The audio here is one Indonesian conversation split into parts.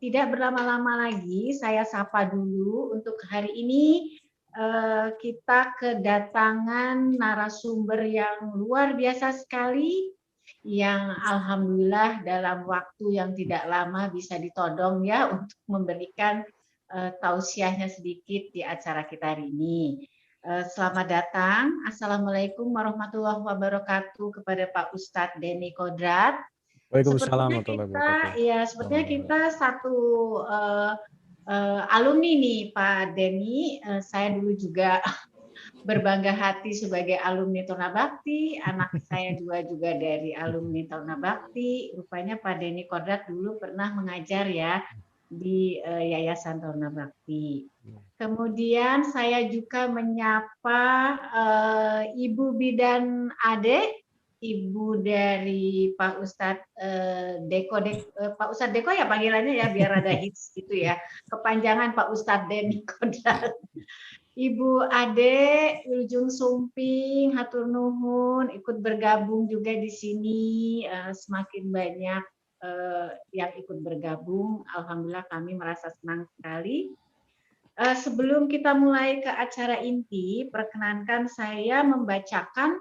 tidak berlama-lama lagi, saya sapa dulu untuk hari ini kita kedatangan narasumber yang luar biasa sekali, yang alhamdulillah dalam waktu yang tidak lama bisa ditodong ya untuk memberikan tausiahnya sedikit di acara kita hari ini. Selamat datang. Assalamualaikum warahmatullahi wabarakatuh kepada Pak Ustadz Denny Kodrat. Waalaikumsalam warahmatullahi wabarakatuh. Sepertinya kita satu alumni nih Pak Denny. Saya dulu juga berbangga hati sebagai alumni Taruna Bakti. Anak saya juga dari alumni Taruna Bakti. Rupanya Pak Denny Kodrat dulu pernah mengajar ya di Yayasan Taruna Bakti. Kemudian saya juga menyapa Ibu Bidan Ade, Ibu dari Pak Ustadz Deko, Pak Ustadz Deko ya panggilannya ya biar ada hits gitu ya. Kepanjangan Pak Ustadz Denny Kodrat. Ibu Ade Ujung Sumping, hatur nuhun ikut bergabung juga di sini. Semakin banyak yang ikut bergabung, alhamdulillah kami merasa senang sekali. Sebelum kita mulai ke acara inti, perkenankan saya membacakan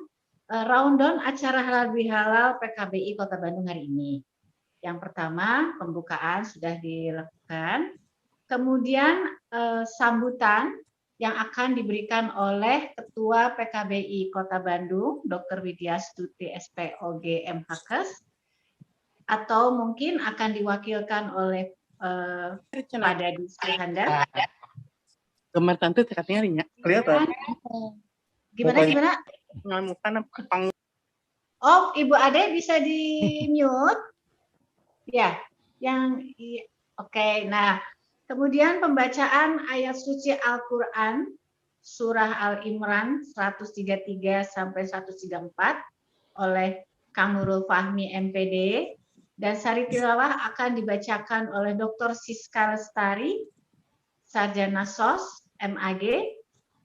rundown acara halal bihalal PKBI Kota Bandung hari ini. Yang pertama, pembukaan sudah dilakukan. Kemudian sambutan yang akan diberikan oleh Ketua PKBI Kota Bandung, Dr. Widya Stuti SPOG MHKes, atau mungkin akan diwakilkan oleh Pak Dadi Suhanda. Gambar tante tekatnya rinya kelihatan. Gimana? Ngamukan Oh, Ibu Ade bisa di mute? Ya, oke. Nah, kemudian pembacaan ayat suci Al-Qur'an surah Al-Imran 133 sampai 134 oleh Kang Nurul Fahmi MPD, dan sari tilawah akan dibacakan oleh Dr. Siska Lestari, Sarjana SOS MAG.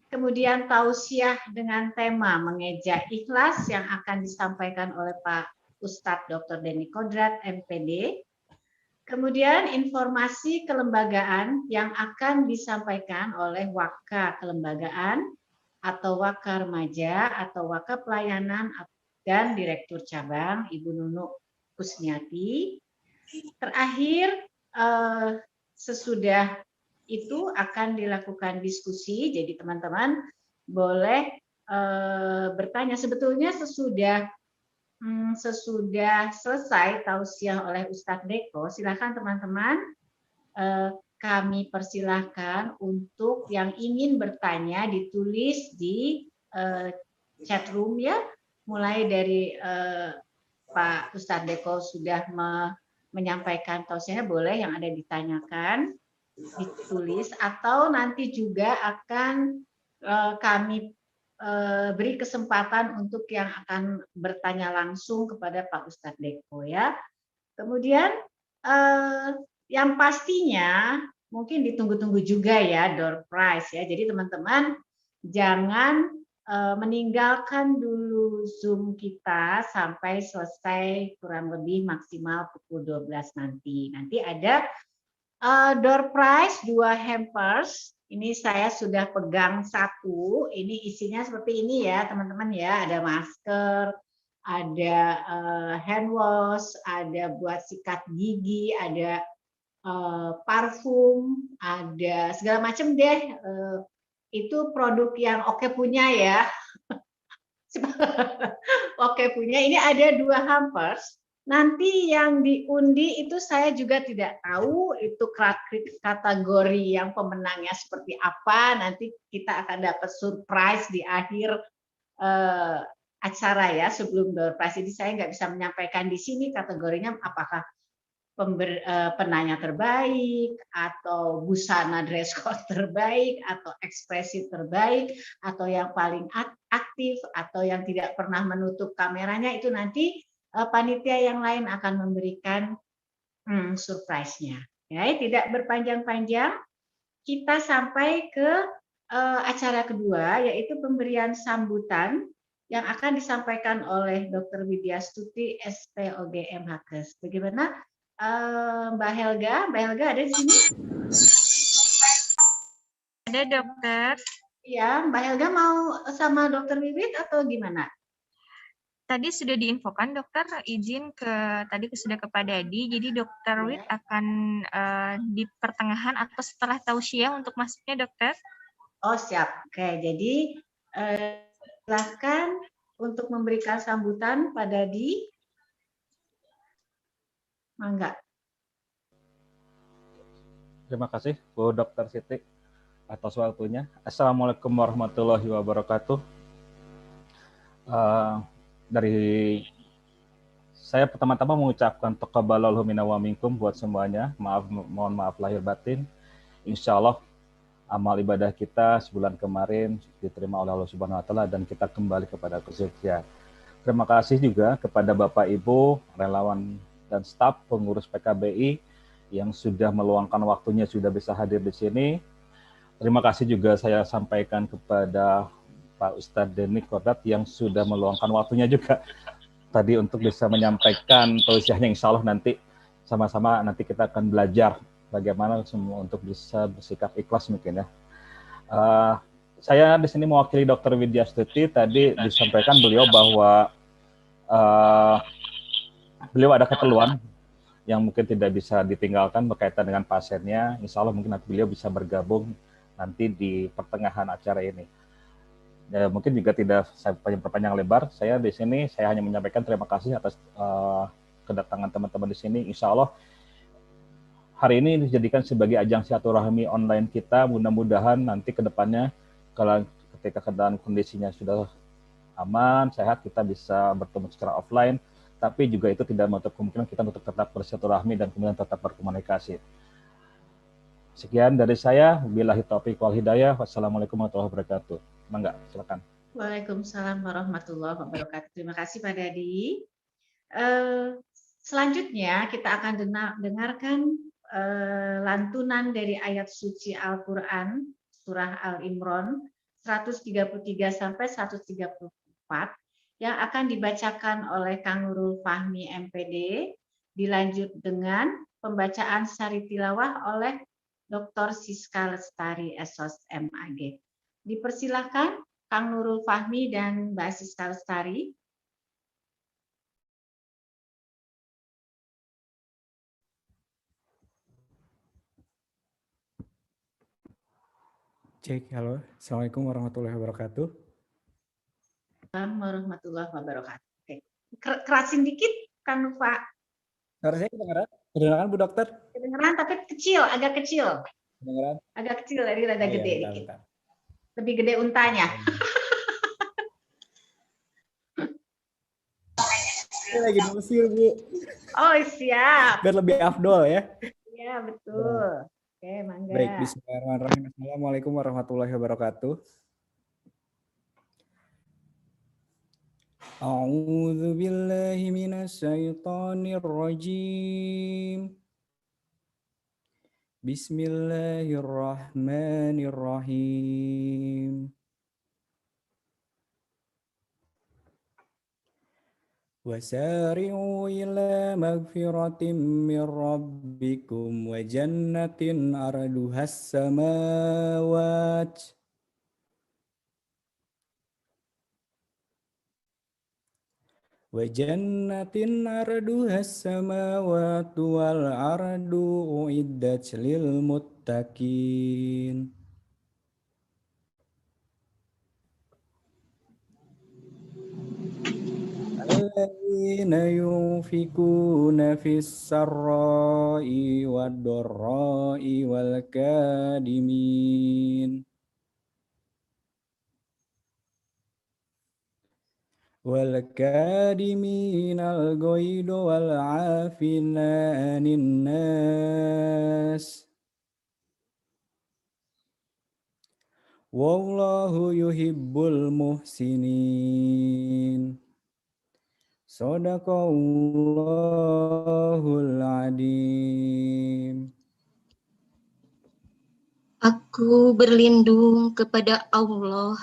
Kemudian tausiah dengan tema mengeja ikhlas yang akan disampaikan oleh Pak Ustadz Dr. Denny Kodrat MPD. Kemudian informasi kelembagaan yang akan disampaikan oleh Waka Kelembagaan atau Waka Remaja atau Waka Pelayanan dan Direktur Cabang Ibu Nunu Kusniati. Terakhir sesudah itu akan dilakukan diskusi, jadi teman-teman boleh bertanya. Sebetulnya sesudah selesai tausiah oleh Ustadz Deko, silakan teman-teman kami persilahkan untuk yang ingin bertanya ditulis di chat room ya, mulai dari Pak Ustadz Deko sudah menyampaikan tausiahnya, boleh yang ada ditanyakan ditulis, atau nanti juga akan kami beri kesempatan untuk yang akan bertanya langsung kepada Pak Ustadz Deko ya. Kemudian yang pastinya mungkin ditunggu-tunggu juga ya door prize ya. Jadi teman-teman jangan meninggalkan dulu Zoom kita sampai selesai kurang lebih maksimal pukul 12 nanti. Nanti ada door prize 2 hampers. Ini saya sudah pegang satu. Ini isinya seperti ini ya teman-teman ya. Ada masker, ada hand wash, ada buat sikat gigi, ada parfum, ada segala macam deh. Itu produk yang Oke punya ya. Oke punya. Ini ada 2 hampers. Nanti yang diundi itu saya juga tidak tahu itu kategori yang pemenangnya seperti apa. Nanti kita akan dapat surprise di akhir acara ya, sebelum door prize. Jadi saya nggak bisa menyampaikan di sini kategorinya apakah penanya terbaik, atau busana dress code terbaik, atau ekspresi terbaik, atau yang paling aktif, atau yang tidak pernah menutup kameranya. Itu nanti panitia yang lain akan memberikan surprise-nya. Ya, tidak berpanjang-panjang, kita sampai ke acara kedua, yaitu pemberian sambutan yang akan disampaikan oleh Dr. Widya Stuti SPOG MHKes. Bagaimana Mbak Helga ada di sini? Ada dokter. Ya, Mbak Helga mau sama dokter Wiwit atau gimana? Tadi sudah diinfokan dokter, izin tadi sudah ke Pak Dadi, jadi dokter Wid akan di pertengahan atau setelah tausiah untuk masuknya dokter. Oh siap, oke. Jadi silakan untuk memberikan sambutan Pak Dadi. Mangga. Terima kasih Bu Dr. Siti atas waktunya. Assalamualaikum warahmatullahi wabarakatuh. Dari saya pertama-tama mengucapkan taqabbalallahu minna wa minkum buat semuanya. Mohon maaf lahir batin. Insya Allah amal ibadah kita sebulan kemarin diterima oleh Allah Subhanahu wa taala dan kita kembali kepada kesucian. Terima kasih juga kepada Bapak Ibu, relawan dan staf pengurus PKBI yang sudah meluangkan waktunya sudah bisa hadir di sini. Terima kasih juga saya sampaikan kepada Pak Ustadz Denny Kodat yang sudah meluangkan waktunya juga tadi untuk bisa menyampaikan tausiahnya. Insya Allah nanti sama-sama nanti kita akan belajar bagaimana semua untuk bisa bersikap ikhlas mungkin ya. Saya di sini mewakili Dr. Widya Stuti. Tadi disampaikan beliau bahwa beliau ada keperluan yang mungkin tidak bisa ditinggalkan berkaitan dengan pasiennya. Insya Allah mungkin nanti beliau bisa bergabung nanti di pertengahan acara ini. Ya, mungkin juga tidak saya perpanjang lebar. Saya di sini saya hanya menyampaikan terima kasih atas kedatangan teman-teman di sini. Insya Allah hari ini dijadikan sebagai ajang silaturahmi online kita. Mudah-mudahan nanti ke depannya kalau ketika keadaan kondisinya sudah aman, sehat, kita bisa bertemu secara offline. Tapi juga itu tidak menutup kemungkinan kita untuk tetap bersilaturahmi dan kemudian tetap berkomunikasi. Sekian dari saya. Billahi taufiq wal hidayah. Wassalamualaikum warahmatullahi wabarakatuh. Mangga, silakan. Waalaikumsalam warahmatullahi wabarakatuh. Terima kasih Pak Dadi. Selanjutnya kita akan dengarkan lantunan dari ayat suci Al-Quran surah Al-Imran 133 sampai 134 yang akan dibacakan oleh Kang Nurul Fahmi MPD, dilanjut dengan pembacaan sari tilawah oleh Dr. Siska Lestari SOS MAG. Dipersilahkan Kang Nurul Fahmi dan Mbak Siska Lestari. Cek, halo. Assalamualaikum warahmatullahi wabarakatuh. Assalamualaikum warahmatullahi wabarakatuh. Oke. Kerasin dikit, Kang Nufa. Suara saya kedengaran? Kedengaran, Bu Dokter? Kedengaran tapi kecil, agak kecil. Kedengaran? Agak kecil, tadi rada Oh, gede iya, dikit. bentar. Lebih gede untanya. Saya lagi di Mesir, Bu. Oh, siap. Biar lebih afdol ya. Iya, betul. Oke, mangga. Baik, bismillahirrahmanirrahim. Assalamualaikum warahmatullahi wabarakatuh. A'udzu billahi minasyaitonir rajim. Bismillahirrahmanirrahim. وسارعوا إلى مغفرة من ربكم وجنة عرضها السماوات والأرض أعدت للمتقين الذين ينفقون في السراء والضراء والكاظمين الغيظ والعافين عن الناس والله يحب المحسنين. Shadaqallahul Adzim. Aku berlindung kepada Allah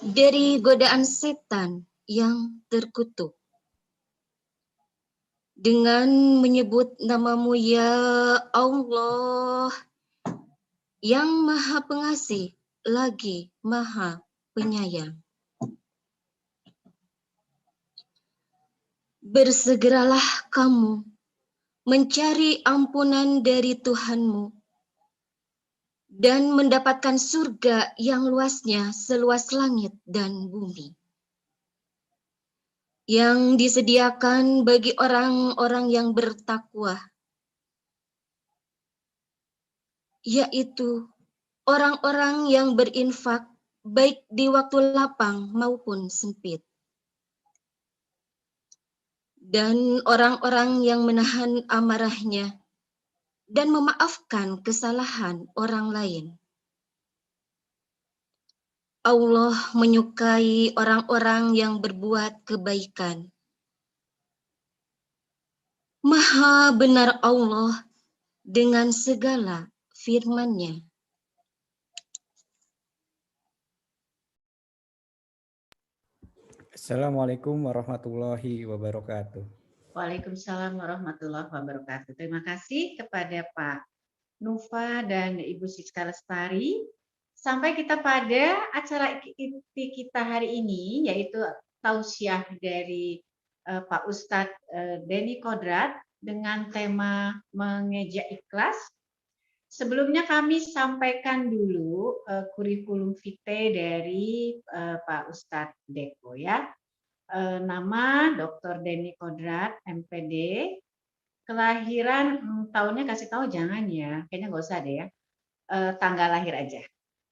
dari godaan setan yang terkutuk. dengan menyebut nama-Mu ya Allah yang Maha Pengasih lagi Maha Penyayang. Bersegeralah kamu mencari ampunan dari Tuhanmu dan mendapatkan surga yang luasnya seluas langit dan bumi, yang disediakan bagi orang-orang yang bertakwa, yaitu orang-orang yang berinfak baik di waktu lapang maupun sempit, dan orang-orang yang menahan amarahnya dan memaafkan kesalahan orang lain. Allah menyukai orang-orang yang berbuat kebaikan. Maha benar Allah dengan segala firman-Nya. Assalamualaikum warahmatullahi wabarakatuh. Waalaikumsalam warahmatullahi wabarakatuh. Terima kasih kepada Pak Nufa dan Ibu Siska Lestari. Sampai kita pada acara inti kita hari ini, yaitu tausiah dari Pak Ustadz Denny Kodrat dengan tema mengejak ikhlas. Sebelumnya kami sampaikan dulu kurikulum vitae dari Pak Ustadz Deko ya. Nama Dr. Denny Kodrat, MPD. Kelahiran tahunnya kasih tahu jangan ya, kayaknya nggak usah deh ya. Tanggal lahir aja.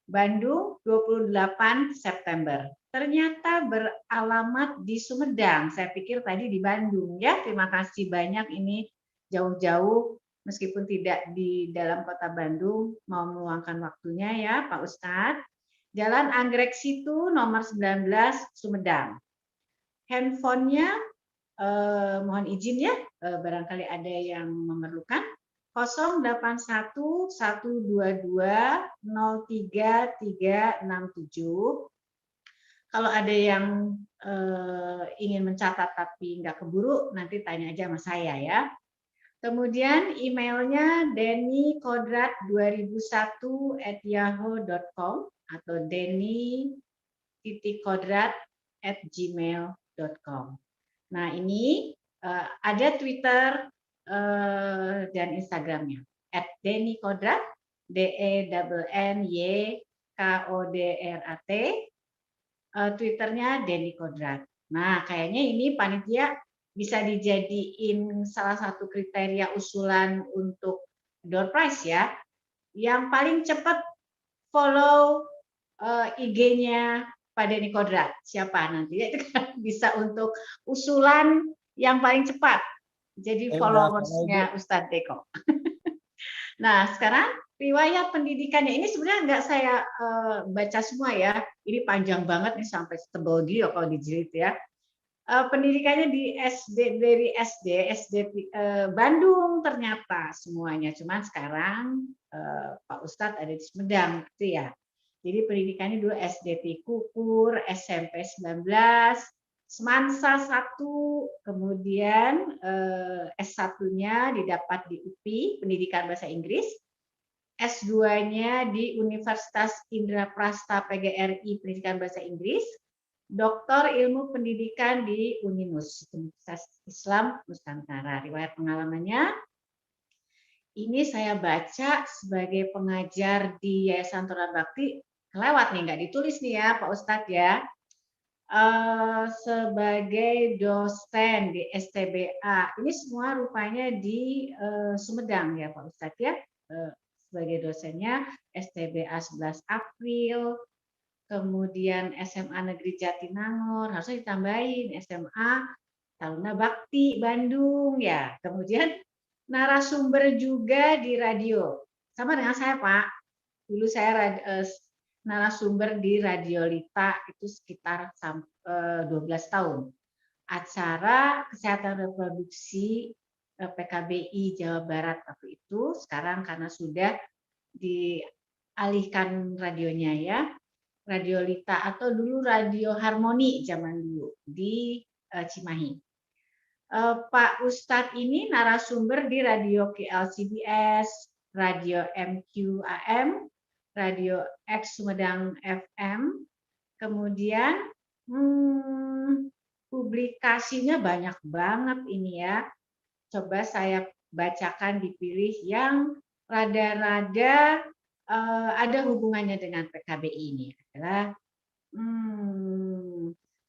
Bandung 28 September. Ternyata beralamat di Sumedang. Saya pikir tadi di Bandung ya. Terima kasih banyak ini jauh-jauh meskipun tidak di dalam kota Bandung mau meluangkan waktunya ya Pak Ustadz. Jalan Anggrek Situ nomor 19 Sumedang. Handphonenya mohon izin ya barangkali ada yang memerlukan 08112203367. Kalau ada yang ingin mencatat tapi nggak keburu, nanti tanya aja sama saya ya. Kemudian emailnya dennykodrat2001@yahoo.com atau denny.kodrat@gmail.com. Nah ini ada Twitter dan Instagramnya @dennykodrat DENNYKODRAT, Twitternya Denny Kodrat. Nah kayaknya ini panitia bisa dijadiin salah satu kriteria usulan untuk door prize ya. Yang paling cepat follow IG-nya Pak Denny Kodrat. Siapa nanti? Itu kan bisa untuk usulan yang paling cepat. Jadi followersnya Ustadz Deko. Nah sekarang riwayat pendidikannya ini sebenarnya nggak saya baca semua ya. Ini panjang banget nih sampai setebal dia kalau dijilid ya. Pendidikannya di dari SD Bandung ternyata semuanya. Cuman sekarang Pak Ustadz ada di Sumedang gitu ya. Jadi pendidikannya dulu SD Kukur, SMP 19, Semansa 1, kemudian S1-nya didapat di UPI, Pendidikan Bahasa Inggris, S2-nya di Universitas Indraprasta PGRI, Pendidikan Bahasa Inggris, Doktor Ilmu Pendidikan di Uninus, Universitas Islam Nusantara. Riwayat pengalamannya, ini saya baca sebagai pengajar di Yayasan Tora Bakti, kelewat nih, nggak ditulis nih ya Pak Ustadz ya. Sebagai dosen di STBA, ini semua rupanya di Sumedang ya Pak Ustadz ya. Sebagai dosennya STBA 11 April, kemudian SMA Negeri Jatinangor, harusnya ditambahin SMA Taruna Bakti Bandung ya. Kemudian narasumber juga di radio. Sama dengan saya Pak. Dulu saya narasumber di Radio Lita itu sekitar 12 tahun. Acara kesehatan reproduksi PKBI Jawa Barat waktu itu. Sekarang karena sudah dialihkan radionya ya. Radio Lita atau dulu Radio Harmoni zaman dulu di Cimahi. Pak Ustadz ini narasumber di Radio KLCBS, Radio MQAM, Radio X Sumedang FM, kemudian publikasinya banyak banget ini ya. Coba saya bacakan, dipilih yang rada-rada ada hubungannya dengan PKBI ini adalah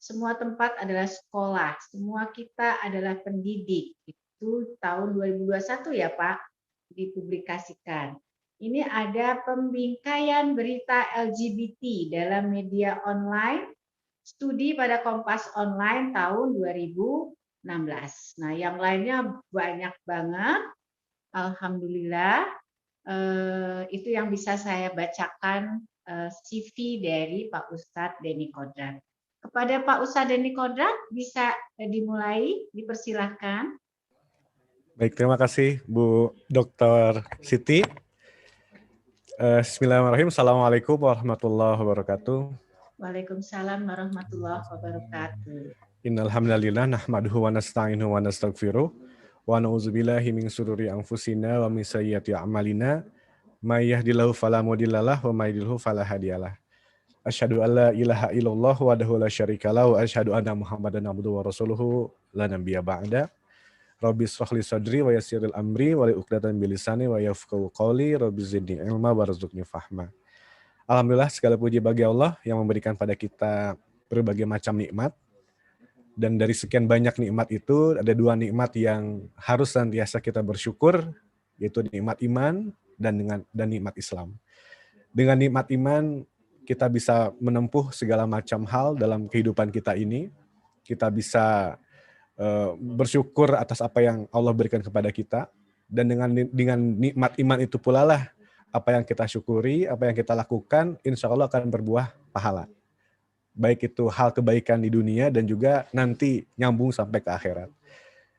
semua tempat adalah sekolah, semua kita adalah pendidik. Itu tahun 2021 ya Pak, dipublikasikan. Ini ada pembingkaian berita LGBT dalam media online, studi pada Kompas Online tahun 2016. Nah, yang lainnya banyak banget. Alhamdulillah, itu yang bisa saya bacakan CV dari Pak Ustadz Denny Kodrat. Kepada Pak Ustadz Denny Kodrat, bisa dimulai, dipersilahkan. Baik, terima kasih Bu Dr. Siti. Bismillahirrahmanirrahim. Assalamualaikum warahmatullahi wabarakatuh. Waalaikumsalam warahmatullahi wabarakatuh. Innal hamdalillah nahmaduhu wa nasta'inuhu wa nastaghfiruh wa na'udzubillahi min syururi anfusina wa min sayyiati a'malina may yahdihillahu fala mudhillalah wa may yudhlil fala hadiyalah. Asyhadu an la ilaha illallah wahdahu la syarikalah wa asyhadu anna Muhammadan abduhu wa rasuluhu la nabiyya ba'da. Rabbi shrah li sadri wa yassiril amri wa li 'uqdatam min lisani wa yafqahu qawli. Rabbi zidni ilma warzuqni fahma. Alhamdulillah, segala puji bagi Allah yang memberikan pada kita berbagai macam nikmat. Dan dari sekian banyak nikmat itu, ada dua nikmat yang harus senantiasa kita bersyukur, yaitu nikmat iman dan nikmat Islam. Dengan nikmat iman, kita bisa menempuh segala macam hal dalam kehidupan kita ini. Kita bisa bersyukur atas apa yang Allah berikan kepada kita. Dan dengan nikmat iman itu pula lah, apa yang kita syukuri, apa yang kita lakukan, insya Allah akan berbuah pahala. Baik itu hal kebaikan di dunia dan juga nanti nyambung sampai ke akhirat.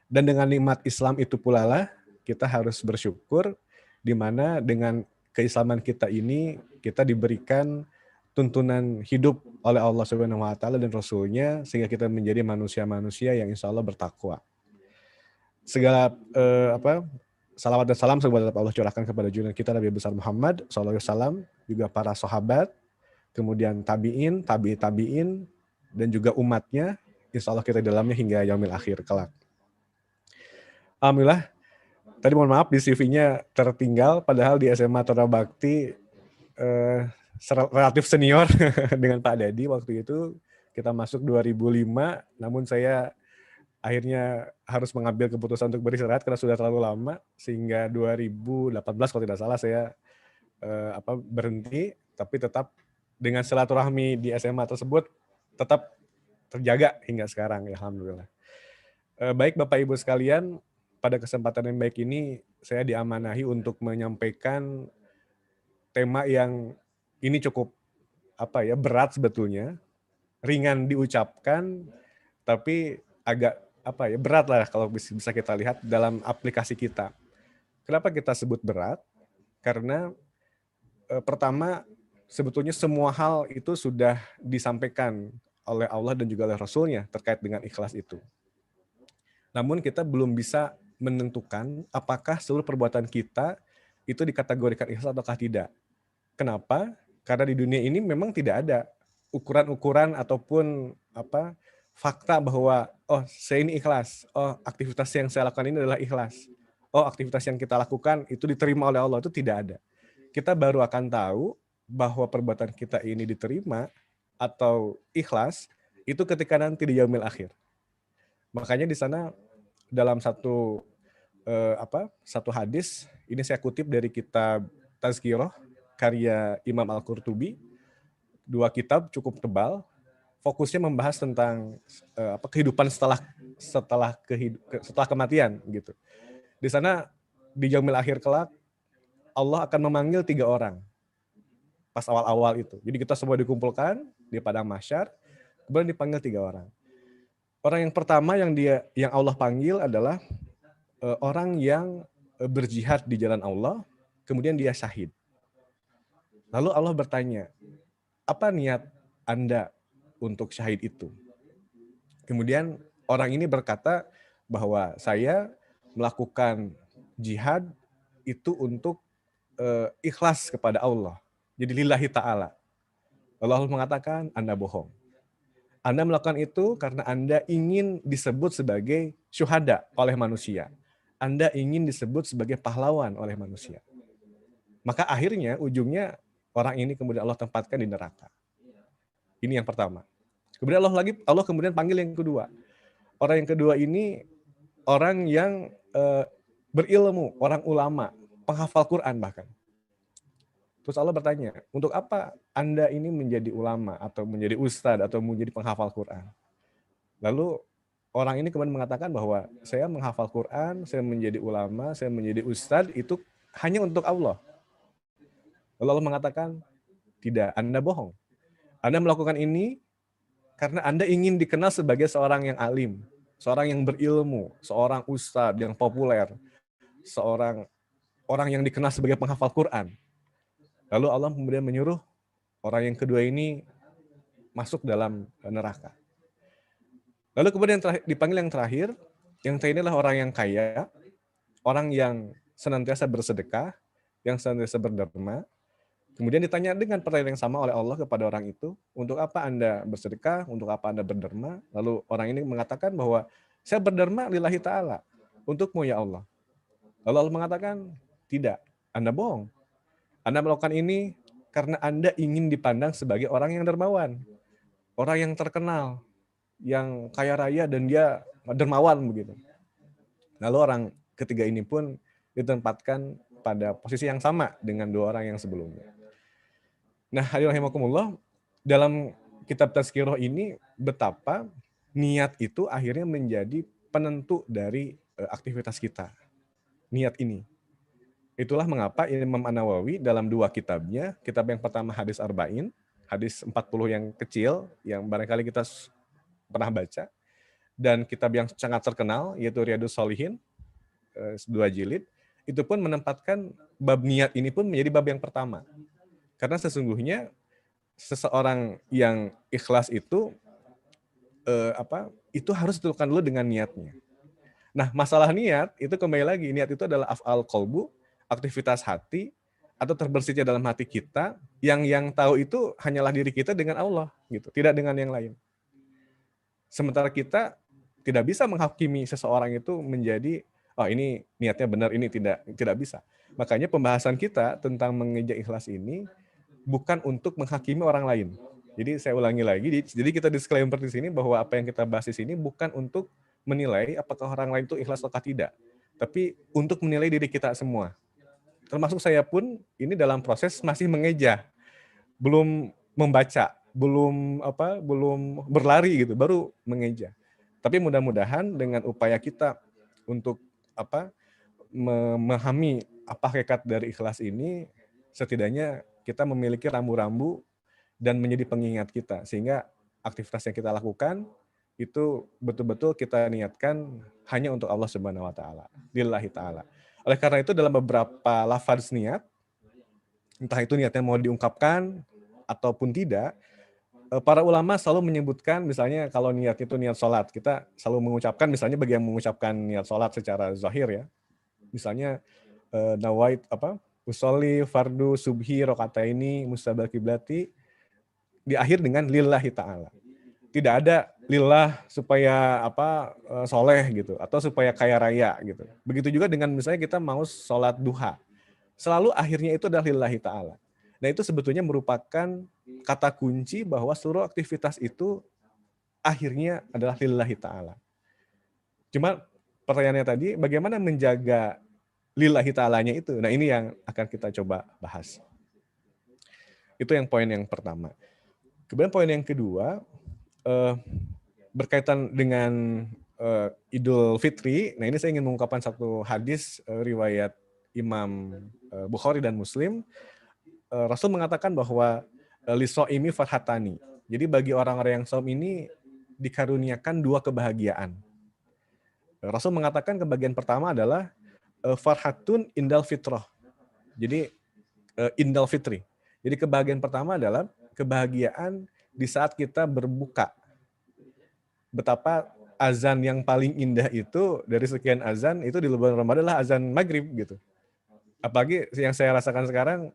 Dan dengan nikmat Islam itu pula lah, kita harus bersyukur, di mana dengan keislaman kita ini, kita diberikan tuntunan hidup oleh Allah Subhanahu wa taala dan Rasul-Nya sehingga kita menjadi manusia-manusia yang insya Allah bertakwa. Segala salawat dan salam semoga Allah curahkan kepada junjungan kita Nabi besar Muhammad SAW, juga para sahabat, kemudian tabi'in, tabi'in dan juga umatnya, insya Allah kita di dalamnya hingga yaumil akhir kelak. Alhamdulillah, tadi mohon maaf di CV-nya tertinggal, padahal di SMA Tora Bakti relatif senior dengan Pak Dadi waktu itu. Kita masuk 2005, namun saya akhirnya harus mengambil keputusan untuk beristirahat karena sudah terlalu lama, sehingga 2018 kalau tidak salah saya berhenti, tapi tetap dengan silaturahmi di SMA tersebut tetap terjaga hingga sekarang, ya alhamdulillah. Baik Bapak Ibu sekalian, pada kesempatan yang baik ini saya diamanahi untuk menyampaikan tema yang ini cukup berat sebetulnya, ringan diucapkan, tapi agak berat lah kalau bisa kita lihat dalam aplikasi kita. Kenapa kita sebut berat? Karena pertama sebetulnya semua hal itu sudah disampaikan oleh Allah dan juga oleh Rasul-Nya terkait dengan ikhlas itu. Namun kita belum bisa menentukan apakah seluruh perbuatan kita itu dikategorikan ikhlas ataukah tidak. Kenapa? Karena di dunia ini memang tidak ada ukuran-ukuran ataupun fakta bahwa saya ini ikhlas, aktivitas yang saya lakukan ini adalah ikhlas, aktivitas yang kita lakukan itu diterima oleh Allah, itu tidak ada. Kita baru akan tahu bahwa perbuatan kita ini diterima atau ikhlas itu ketika nanti di yaumil akhir. Makanya di sana dalam satu hadis, ini saya kutip dari kitab Tazkirah karya Imam Al-Qurtubi, 2 kitab cukup tebal, fokusnya membahas tentang kehidupan setelah kematian gitu. Di sana di yaumil akhir kelak Allah akan memanggil 3 orang pas awal-awal itu. Jadi kita semua dikumpulkan di padang mahsyar, kemudian dipanggil 3 orang. Orang yang pertama yang Allah panggil adalah orang yang berjihad di jalan Allah, kemudian dia syahid. Lalu Allah bertanya, apa niat Anda untuk syahid itu? Kemudian orang ini berkata, bahwa saya melakukan jihad itu untuk ikhlas kepada Allah. Jadi lillahi ta'ala. Allah mengatakan, Anda bohong. Anda melakukan itu karena Anda ingin disebut sebagai syuhada oleh manusia. Anda ingin disebut sebagai pahlawan oleh manusia. Maka akhirnya, ujungnya, orang ini kemudian Allah tempatkan di neraka. Ini yang pertama. Kemudian Allah kemudian panggil yang kedua. Orang yang kedua ini orang yang berilmu, orang ulama, penghafal Quran bahkan. Terus Allah bertanya, untuk apa Anda ini menjadi ulama atau menjadi ustadz atau menjadi penghafal Quran? Lalu orang ini kemudian mengatakan bahwa saya menghafal Quran, saya menjadi ulama, saya menjadi ustadz itu hanya untuk Allah. Lalu Allah mengatakan, tidak, Anda bohong. Anda melakukan ini karena Anda ingin dikenal sebagai seorang yang alim, seorang yang berilmu, seorang ustadz yang populer, seorang orang yang dikenal sebagai penghafal Quran. Lalu Allah kemudian menyuruh orang yang kedua ini masuk dalam neraka. Lalu kemudian dipanggil yang terakhir ini adalah orang yang kaya, orang yang senantiasa bersedekah, yang senantiasa berderma. Kemudian ditanya dengan pertanyaan yang sama oleh Allah kepada orang itu, untuk apa Anda bersedekah, untuk apa Anda berderma? Lalu orang ini mengatakan bahwa saya berderma lillahi ta'ala, untukmu ya Allah. Lalu Allah mengatakan, tidak, Anda bohong. Anda melakukan ini karena Anda ingin dipandang sebagai orang yang dermawan, orang yang terkenal, yang kaya raya dan dia dermawan begitu. Lalu orang ketiga ini pun ditempatkan pada posisi yang sama dengan dua orang yang sebelumnya. Nah, hadirin rahimakumullah, dalam kitab Tazkirah ini betapa niat itu akhirnya menjadi penentu dari aktivitas kita. Niat ini. Itulah mengapa Imam An-Nawawi dalam dua kitabnya, kitab yang pertama Hadis Arba'in, hadis 40 yang kecil, yang barangkali kita pernah baca, dan kitab yang sangat terkenal, yaitu Riyadhus Shalihin, 2 jilid, itu pun menempatkan bab niat ini pun menjadi bab yang pertama. Karena sesungguhnya seseorang yang ikhlas itu, itu harus ditentukan dulu dengan niatnya. Nah, masalah niat, itu kembali lagi, niat itu adalah af'al qalbu, aktivitas hati, atau terbersihnya dalam hati kita, yang tahu itu hanyalah diri kita dengan Allah, gitu, tidak dengan yang lain. Sementara kita tidak bisa menghakimi seseorang itu menjadi, oh ini niatnya benar, ini tidak bisa. Makanya pembahasan kita tentang mengeja ikhlas ini bukan untuk menghakimi orang lain. Jadi saya ulangi lagi, jadi kita disclaimer di sini bahwa apa yang kita bahas di sini bukan untuk menilai apakah orang lain itu ikhlas atau tidak, tapi untuk menilai diri kita semua. Termasuk saya pun ini dalam proses masih mengeja, belum membaca, belum berlari gitu, baru mengeja. Tapi mudah-mudahan dengan upaya kita untuk memahami apa hakikat dari ikhlas ini, setidaknya kita memiliki rambu-rambu dan menjadi pengingat kita, sehingga aktivitas yang kita lakukan itu betul-betul kita niatkan hanya untuk Allah Subhanahu wa taala, lillahi taala. Oleh karena itu dalam beberapa lafaz niat, entah itu niatnya mau diungkapkan ataupun tidak, para ulama selalu menyebutkan, misalnya kalau niat itu niat sholat, kita selalu mengucapkan, misalnya bagi yang mengucapkan niat sholat secara zahir ya, misalnya nawait usolli fardu subhi rokataini mustabal kiblati, di akhir dengan lillahi ta'ala. Tidak ada lillah supaya soleh gitu, atau supaya kaya raya gitu. Begitu juga dengan misalnya kita mau sholat duha, selalu akhirnya itu adalah lillahi ta'ala. Nah itu sebetulnya merupakan kata kunci bahwa seluruh aktivitas itu akhirnya adalah lillahi ta'ala. Cuma pertanyaannya tadi, bagaimana menjaga lillahi ta'alanya itu? Nah ini yang akan kita coba bahas. Itu yang poin yang pertama. Kemudian poin yang kedua, berkaitan dengan Idul Fitri. Nah ini saya ingin mengungkapkan satu hadis riwayat Imam Bukhari dan Muslim. Rasul mengatakan bahwa lisoimi farhatani. Jadi bagi orang-orang yang saum ini dikaruniakan dua kebahagiaan. Rasul mengatakan kebahagiaan pertama adalah farhatun indal fitrah. Jadi indal fitri. Jadi kebahagiaan pertama adalah kebahagiaan di saat kita berbuka. Betapa azan yang paling indah itu dari sekian azan itu di bulan Ramadan adalah azan maghrib gitu. Apalagi yang saya rasakan sekarang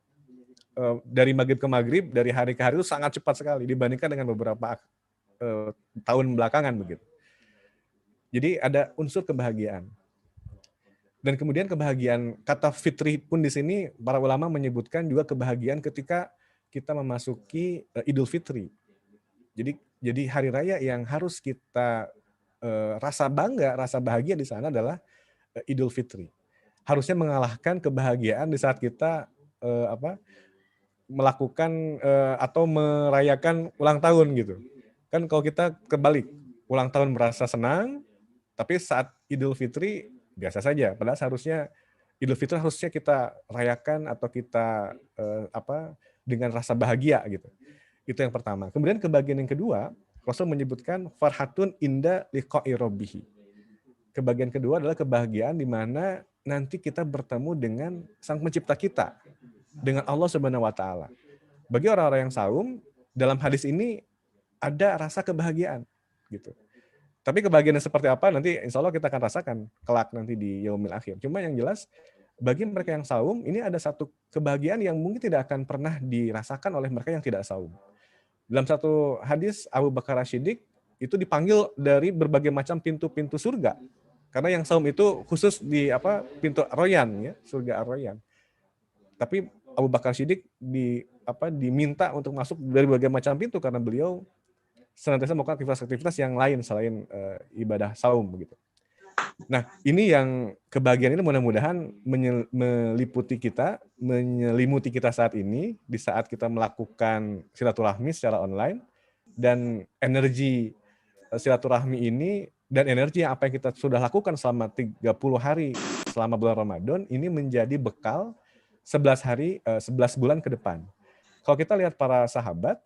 dari maghrib ke maghrib, dari hari ke hari itu sangat cepat sekali dibandingkan dengan beberapa tahun belakangan begitu. Jadi ada unsur kebahagiaan. Dan kemudian kebahagiaan, kata fitri pun di sini para ulama menyebutkan juga kebahagiaan ketika kita memasuki Idul Fitri. Jadi hari raya yang harus kita rasa bangga, rasa bahagia di sana adalah Idul Fitri. Harusnya mengalahkan kebahagiaan di saat kita melakukan atau merayakan ulang tahun gitu. Kan kalau kita kebalik, ulang tahun merasa senang, tapi saat Idul Fitri biasa saja. Padahal seharusnya Idul Fitri harusnya kita rayakan atau kita dengan rasa bahagia gitu. Itu yang pertama. Kemudian kebahagiaan yang kedua, Rasul menyebutkan farhatun inda liqa'i rabbih. Kebahagiaan kedua adalah kebahagiaan di mana nanti kita bertemu dengan Sang Pencipta kita, dengan Allah Subhanahu wa taala. Bagi orang-orang yang saum, dalam hadis ini ada rasa kebahagiaan gitu. Tapi kebahagiaan seperti apa nanti insya Allah kita akan rasakan kelak nanti di yaumil akhir. Cuma yang jelas bagi mereka yang saum ini ada satu kebahagiaan yang mungkin tidak akan pernah dirasakan oleh mereka yang tidak saum. Dalam satu hadis Abu Bakar As-Siddiq itu dipanggil dari berbagai macam pintu-pintu surga. Karena yang saum itu khusus di pintu Ar-Rayyan ya, surga Ar-Rayyan. Tapi Abu Bakar As-Siddiq diminta untuk masuk dari berbagai macam pintu karena beliau senantiasa melakukan aktivitas-aktivitas yang lain selain ibadah saum begitu. Nah, ini yang kebahagiaan ini mudah-mudahan menyelimuti kita saat ini di saat kita melakukan silaturahmi secara online, dan energi silaturahmi ini dan energi yang apa yang kita sudah lakukan selama 30 hari selama bulan Ramadan ini menjadi bekal 11 bulan ke depan. Kalau kita lihat para sahabat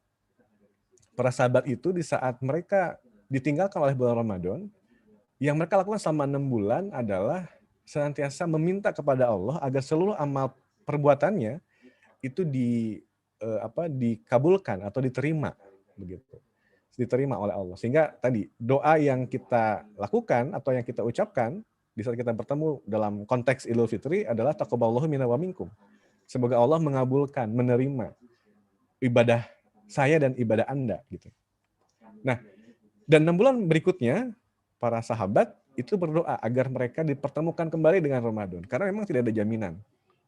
itu di saat mereka ditinggalkan oleh bulan Ramadan, yang mereka lakukan selama 6 bulan adalah senantiasa meminta kepada Allah agar seluruh amal perbuatannya itu dikabulkan atau diterima begitu. Diterima oleh Allah. Sehingga tadi doa yang kita lakukan atau yang kita ucapkan di saat kita bertemu dalam konteks Idul Fitri adalah taqabbalallahu minna wa minkum. Semoga Allah mengabulkan, menerima ibadah saya dan ibadah Anda gitu. Nah, dan 6 bulan berikutnya para sahabat itu berdoa agar mereka dipertemukan kembali dengan Ramadan, karena memang tidak ada jaminan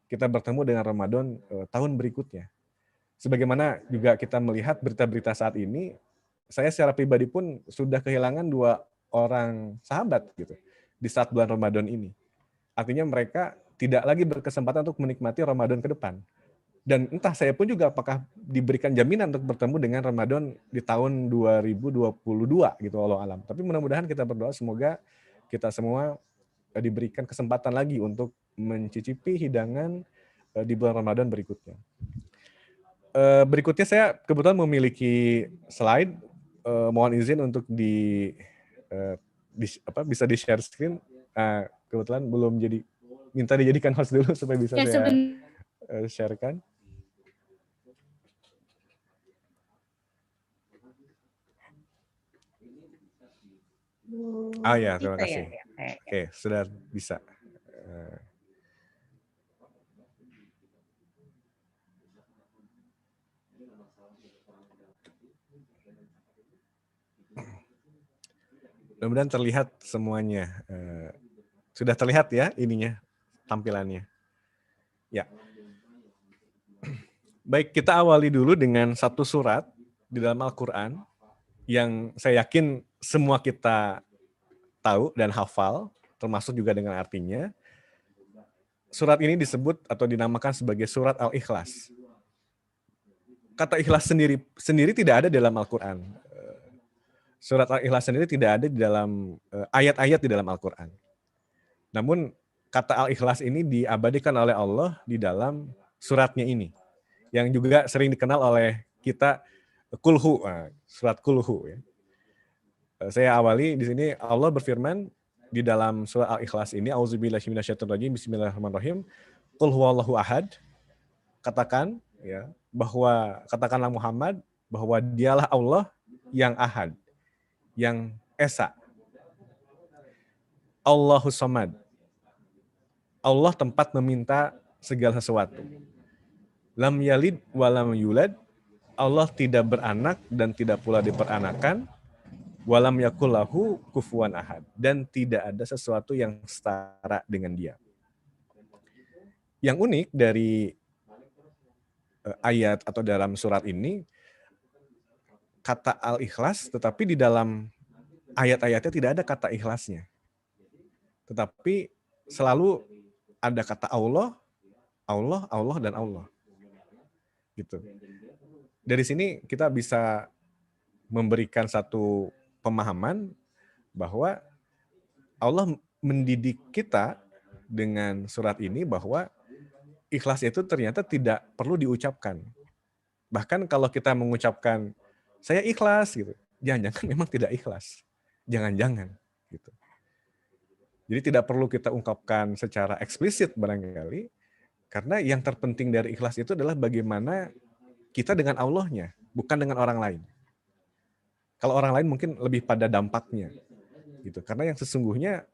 kita bertemu dengan Ramadan tahun berikutnya. Sebagaimana juga kita melihat berita-berita saat ini, saya secara pribadi pun sudah kehilangan 2 orang sahabat gitu di saat bulan Ramadan ini. Artinya mereka tidak lagi berkesempatan untuk menikmati Ramadan ke depan. Dan entah saya pun juga apakah diberikan jaminan untuk bertemu dengan Ramadan di tahun 2022 gitu, Allah alam. Tapi mudah-mudahan kita berdoa semoga kita semua diberikan kesempatan lagi untuk mencicipi hidangan di bulan Ramadan berikutnya. Berikutnya saya kebetulan memiliki slide, mohon izin untuk bisa di share screen. Kebetulan belum minta dijadikan host dulu supaya bisa saya sharekan. Ya, terima kasih. Oke, sudah bisa. Mudah-mudahan terlihat semuanya. Sudah terlihat ya ininya, tampilannya. Ya. Baik, kita awali dulu dengan satu surat di dalam Al-Quran yang saya yakin semua kita tahu dan hafal, termasuk juga dengan artinya. Surat ini disebut atau dinamakan sebagai surat Al-Ikhlas. Kata ikhlas sendiri tidak ada dalam Al-Quran. Surat Al-Ikhlas sendiri tidak ada di dalam ayat-ayat di dalam Al-Quran. Namun kata Al-Ikhlas ini diabadikan oleh Allah di dalam suratnya ini, yang juga sering dikenal oleh kita Kulhu, surat Kulhu. Ya. Saya awali di sini, Allah berfirman di dalam surat Al-Ikhlas ini, Auzubillahi minasyaitonirrajim, bismillahirrahmanirrahim, Qul huwallahu ahad, katakan ya, katakanlah Muhammad bahwa dialah Allah yang ahad, yang esa. Allahus Samad. Allah tempat meminta segala sesuatu. Lam yalid wa lam yulad. Allah tidak beranak dan tidak pula diperanakan. Walam yakullahu kufuwan ahad. Dan tidak ada sesuatu yang setara dengan dia. Yang unik dari ayat atau dalam surat ini, kata al-ikhlas, tetapi di dalam ayat-ayatnya tidak ada kata ikhlasnya. Tetapi selalu ada kata Allah, Allah, Allah, dan Allah. Gitu. Dari sini kita bisa memberikan satu pemahaman bahwa Allah mendidik kita dengan surat ini bahwa ikhlas itu ternyata tidak perlu diucapkan. Bahkan kalau kita mengucapkan saya ikhlas gitu, jangan-jangan memang tidak ikhlas. Jangan-jangan gitu. Jadi tidak perlu kita ungkapkan secara eksplisit barangkali, karena yang terpenting dari ikhlas itu adalah bagaimana kita dengan Allahnya, bukan dengan orang lain. Kalau orang lain mungkin lebih pada dampaknya, gitu. Karena yang sesungguhnya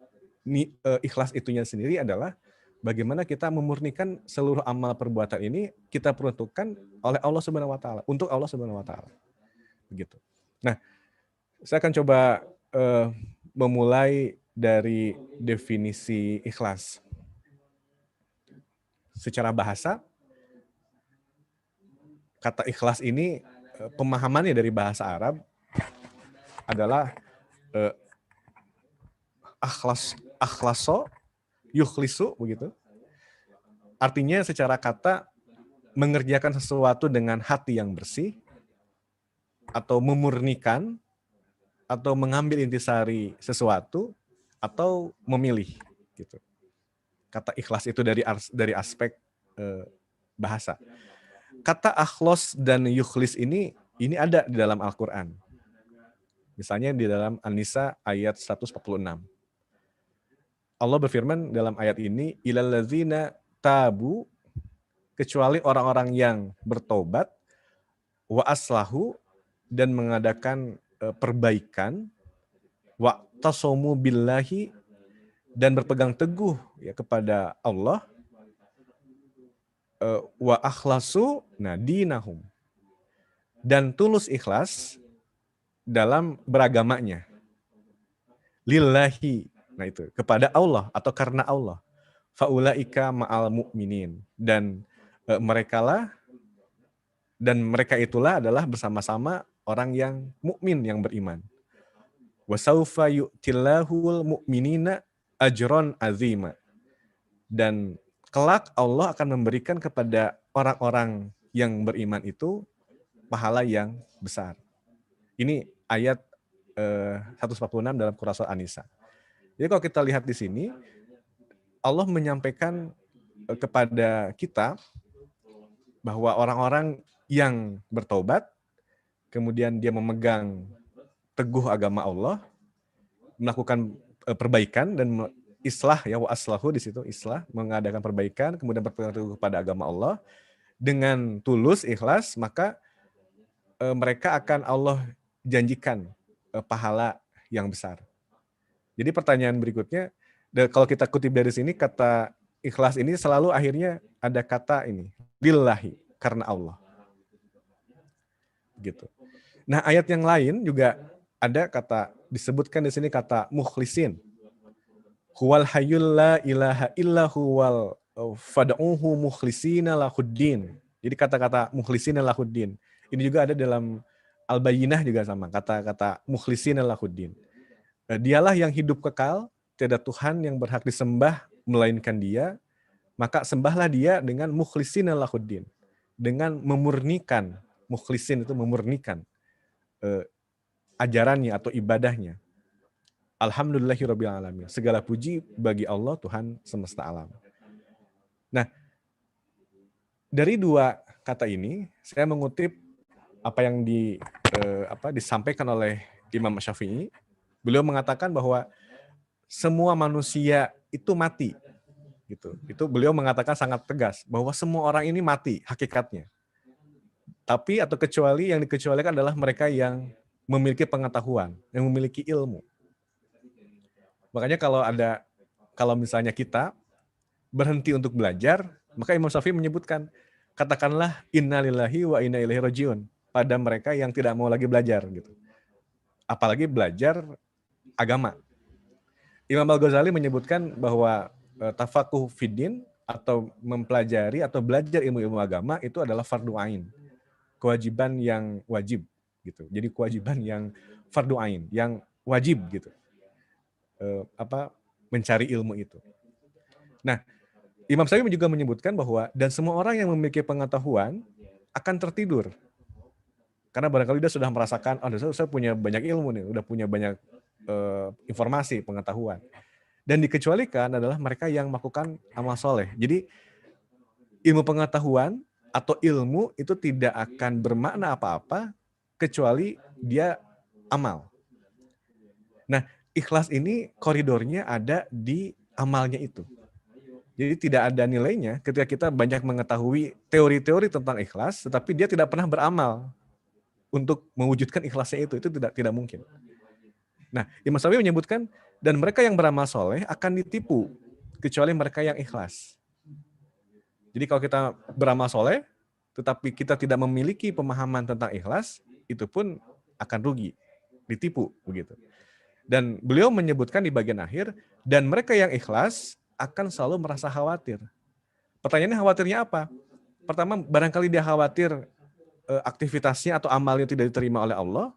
ikhlas itunya sendiri adalah bagaimana kita memurnikan seluruh amal perbuatan ini kita peruntukkan oleh Allah Subhanahu Wa Taala, untuk Allah Subhanahu Wa Taala, begitu. Nah, saya akan coba memulai dari definisi ikhlas. Secara bahasa, kata ikhlas ini pemahamannya dari bahasa Arab adalah akhlaso, yukhlisu, begitu. Artinya secara kata mengerjakan sesuatu dengan hati yang bersih, atau memurnikan, atau mengambil intisari sesuatu, atau memilih, gitu. Kata ikhlas itu dari aspek bahasa. Kata akhlos dan yukhlis ini ada di dalam Al-Quran. Misalnya di dalam An-Nisa ayat 146. Allah berfirman dalam ayat ini, ilal ladzina tabu, kecuali orang-orang yang bertobat, wa aslahu, dan mengadakan perbaikan, wa tasomu billahi, dan berpegang teguh ya kepada Allah, wa akhlasu dinahum, dan tulus ikhlas dalam beragamanya, lillahi, nah itu kepada Allah atau karena Allah, faulaika ma'al mu'minin, dan mereka itulah adalah bersama-sama orang yang mukmin, yang beriman. Wasaufa yu'tillahul mu'minina ajron azima, dan kelak Allah akan memberikan kepada orang-orang yang beriman itu pahala yang besar. Ini ayat 146 dalam Quran Surah An-Nisa. Jadi kalau kita lihat di sini, Allah menyampaikan kepada kita bahwa orang-orang yang bertobat, kemudian dia memegang teguh agama Allah, melakukan perbaikan dan islah, ya, wa aslahu di situ islah, mengadakan perbaikan, kemudian berpegang teguh kepada agama Allah dengan tulus ikhlas, maka mereka akan Allah janjikan pahala yang besar. Jadi pertanyaan berikutnya, kalau kita kutip dari sini, kata ikhlas ini selalu akhirnya ada kata ini, lillahi, karena Allah. Gitu. Nah, ayat yang lain juga ada kata, disebutkan di sini kata mukhlisin. Huwal hayyul la ilaha illa huwal fad'uhu mukhlisina lahuddin. Jadi kata-kata mukhlisina lahuddin. Ini juga ada dalam Al-Bayyinah juga sama, kata-kata mukhlisina lahuddin. Dialah yang hidup kekal, tiada Tuhan yang berhak disembah melainkan Dia, maka sembahlah Dia dengan mukhlisina lahuddin. Dengan memurnikan, mukhlisin itu memurnikan ajarannya atau ibadahnya. Alhamdulillahirabbil alamin. Segala puji bagi Allah, Tuhan semesta alam. Nah, dari dua kata ini saya mengutip apa yang disampaikan oleh Imam Syafi'i. Beliau mengatakan bahwa semua manusia itu mati. Gitu. Itu beliau mengatakan sangat tegas bahwa semua orang ini mati hakikatnya. Tapi atau kecuali yang dikecualikan adalah mereka yang memiliki pengetahuan, yang memiliki ilmu. Makanya kalau misalnya kita berhenti untuk belajar, maka Imam Syafi'i menyebutkan, katakanlah innalillahi wa inna ilaihi rajiun pada mereka yang tidak mau lagi belajar gitu. Apalagi belajar agama. Imam Al-Ghazali menyebutkan bahwa tafakuh fiddin atau mempelajari atau belajar ilmu-ilmu agama itu adalah fardu ain. Kewajiban yang wajib gitu. Jadi kewajiban yang fardu ain, yang wajib gitu. Mencari ilmu itu. Nah, Imam Syafi'i juga menyebutkan bahwa dan semua orang yang memiliki pengetahuan akan tertidur. Karena barangkali dia sudah merasakan, saya punya banyak ilmu nih, udah punya banyak informasi, pengetahuan. Dan dikecualikan adalah mereka yang melakukan amal soleh. Jadi ilmu pengetahuan atau ilmu itu tidak akan bermakna apa-apa kecuali dia amal. Nah, ikhlas ini koridornya ada di amalnya itu. Jadi tidak ada nilainya ketika kita banyak mengetahui teori-teori tentang ikhlas, tetapi dia tidak pernah beramal untuk mewujudkan ikhlasnya itu tidak mungkin. Nah, Imam Syafi'i menyebutkan, dan mereka yang beramal soleh akan ditipu, kecuali mereka yang ikhlas. Jadi kalau kita beramal soleh, tetapi kita tidak memiliki pemahaman tentang ikhlas, itu pun akan rugi, ditipu begitu. Dan beliau menyebutkan di bagian akhir, dan mereka yang ikhlas akan selalu merasa khawatir. Pertanyaannya khawatirnya apa? Pertama, barangkali dia khawatir aktivitasnya atau amalnya tidak diterima oleh Allah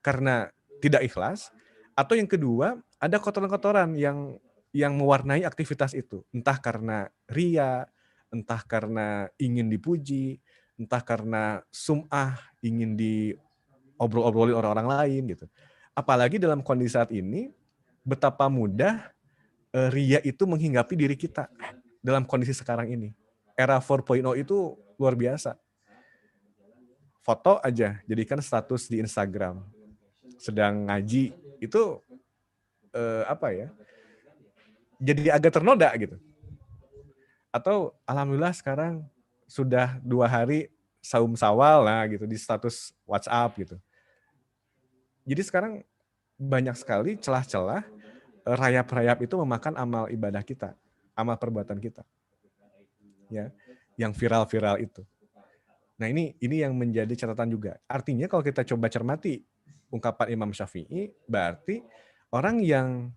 karena tidak ikhlas. Atau yang kedua, ada kotoran-kotoran yang mewarnai aktivitas itu. Entah karena ria, entah karena ingin dipuji, entah karena sum'ah, ingin diobrol-obrolin orang-orang lain gitu. Apalagi dalam kondisi saat ini, betapa mudah ria itu menghinggapi diri kita dalam kondisi sekarang ini. Era 4.0 itu luar biasa. Foto aja, jadikan status di Instagram. Sedang ngaji, itu jadi agak ternoda gitu. Atau alhamdulillah sekarang sudah 2 hari saum sawal lah gitu di status WhatsApp gitu. Jadi sekarang banyak sekali celah-celah rayap-rayap itu memakan amal ibadah kita, amal perbuatan kita. Ya, yang viral-viral itu. Nah, ini yang menjadi catatan juga. Artinya kalau kita coba cermati ungkapan Imam Syafi'i, berarti orang yang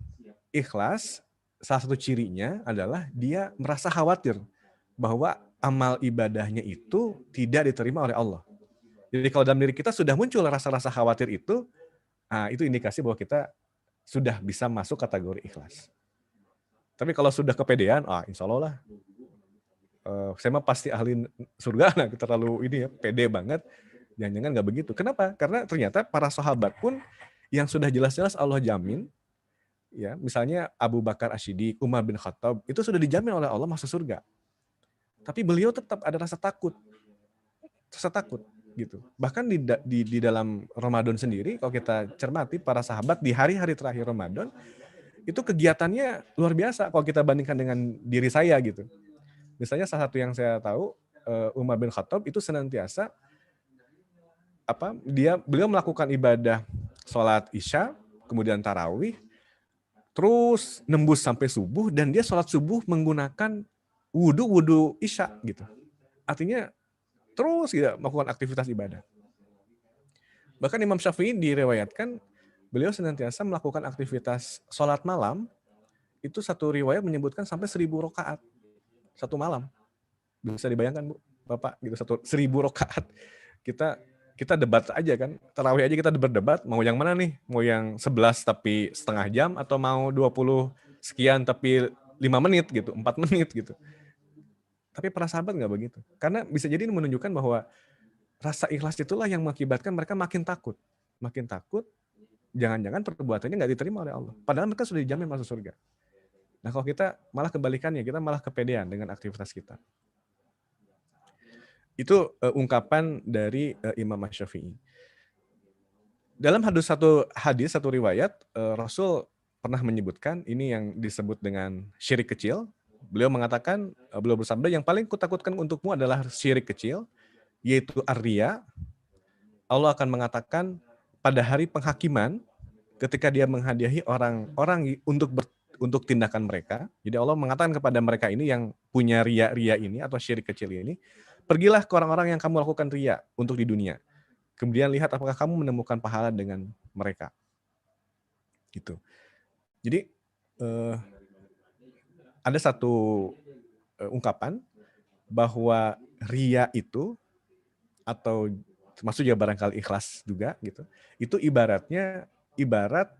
ikhlas, salah satu cirinya adalah dia merasa khawatir bahwa amal ibadahnya itu tidak diterima oleh Allah. Jadi kalau dalam diri kita sudah muncul rasa-rasa khawatir itu indikasi bahwa kita sudah bisa masuk kategori ikhlas. Tapi kalau sudah kepedean, insya Allah lah. Saya mah pasti ahli surga, terlalu pede banget. Jangan-jangan nggak begitu. Kenapa? Karena ternyata para sahabat pun yang sudah jelas-jelas Allah jamin, ya, misalnya Abu Bakar As-Siddiq, Umar bin Khattab, itu sudah dijamin oleh Allah masuk surga. Tapi beliau tetap ada rasa takut gitu. Bahkan di dalam Ramadan sendiri, kalau kita cermati para sahabat di hari-hari terakhir Ramadan, itu kegiatannya luar biasa kalau kita bandingkan dengan diri saya gitu. Misalnya salah satu yang saya tahu, Umar bin Khattab itu senantiasa beliau melakukan ibadah sholat Isya, kemudian tarawih, terus nembus sampai subuh, dan dia sholat subuh menggunakan wudhu Isya gitu. Artinya terus melakukan aktivitas ibadah. Bahkan Imam Syafi'i diriwayatkan beliau senantiasa melakukan aktivitas sholat malam, itu satu riwayat menyebutkan sampai 1000 rakaat satu malam. Bisa dibayangkan Bu, Bapak gitu, 1000 rakaat. Kita debat aja kan, tarawih aja kita berdebat, mau yang mana nih? Mau yang 11 tapi setengah jam, atau mau 20 sekian tapi 5 menit gitu, 4 menit gitu. Tapi para sahabat nggak begitu. Karena bisa jadi ini menunjukkan bahwa rasa ikhlas itulah yang mengakibatkan mereka makin takut. Makin takut, jangan-jangan perbuatannya nggak diterima oleh Allah. Padahal mereka sudah dijamin masuk surga. Nah kalau kita malah kebalikannya, kita malah kepedean dengan aktivitas kita. Itu ungkapan dari Imam Syafi'i. Dalam satu riwayat, Rasul pernah menyebutkan, ini yang disebut dengan syirik kecil. Beliau mengatakan, beliau bersabda, yang paling kutakutkan untukmu adalah syirik kecil, yaitu ar-riya. Allah akan mengatakan pada hari penghakiman, ketika dia menghadiahi orang-orang untuk tindakan mereka. Jadi Allah mengatakan kepada mereka ini yang punya ria ini atau syirik kecil ini, pergilah ke orang-orang yang kamu lakukan ria untuk di dunia. Kemudian lihat apakah kamu menemukan pahala dengan mereka. Gitu. Jadi ada satu ungkapan bahwa ria itu atau termasuk juga barangkali ikhlas juga gitu. Itu ibarat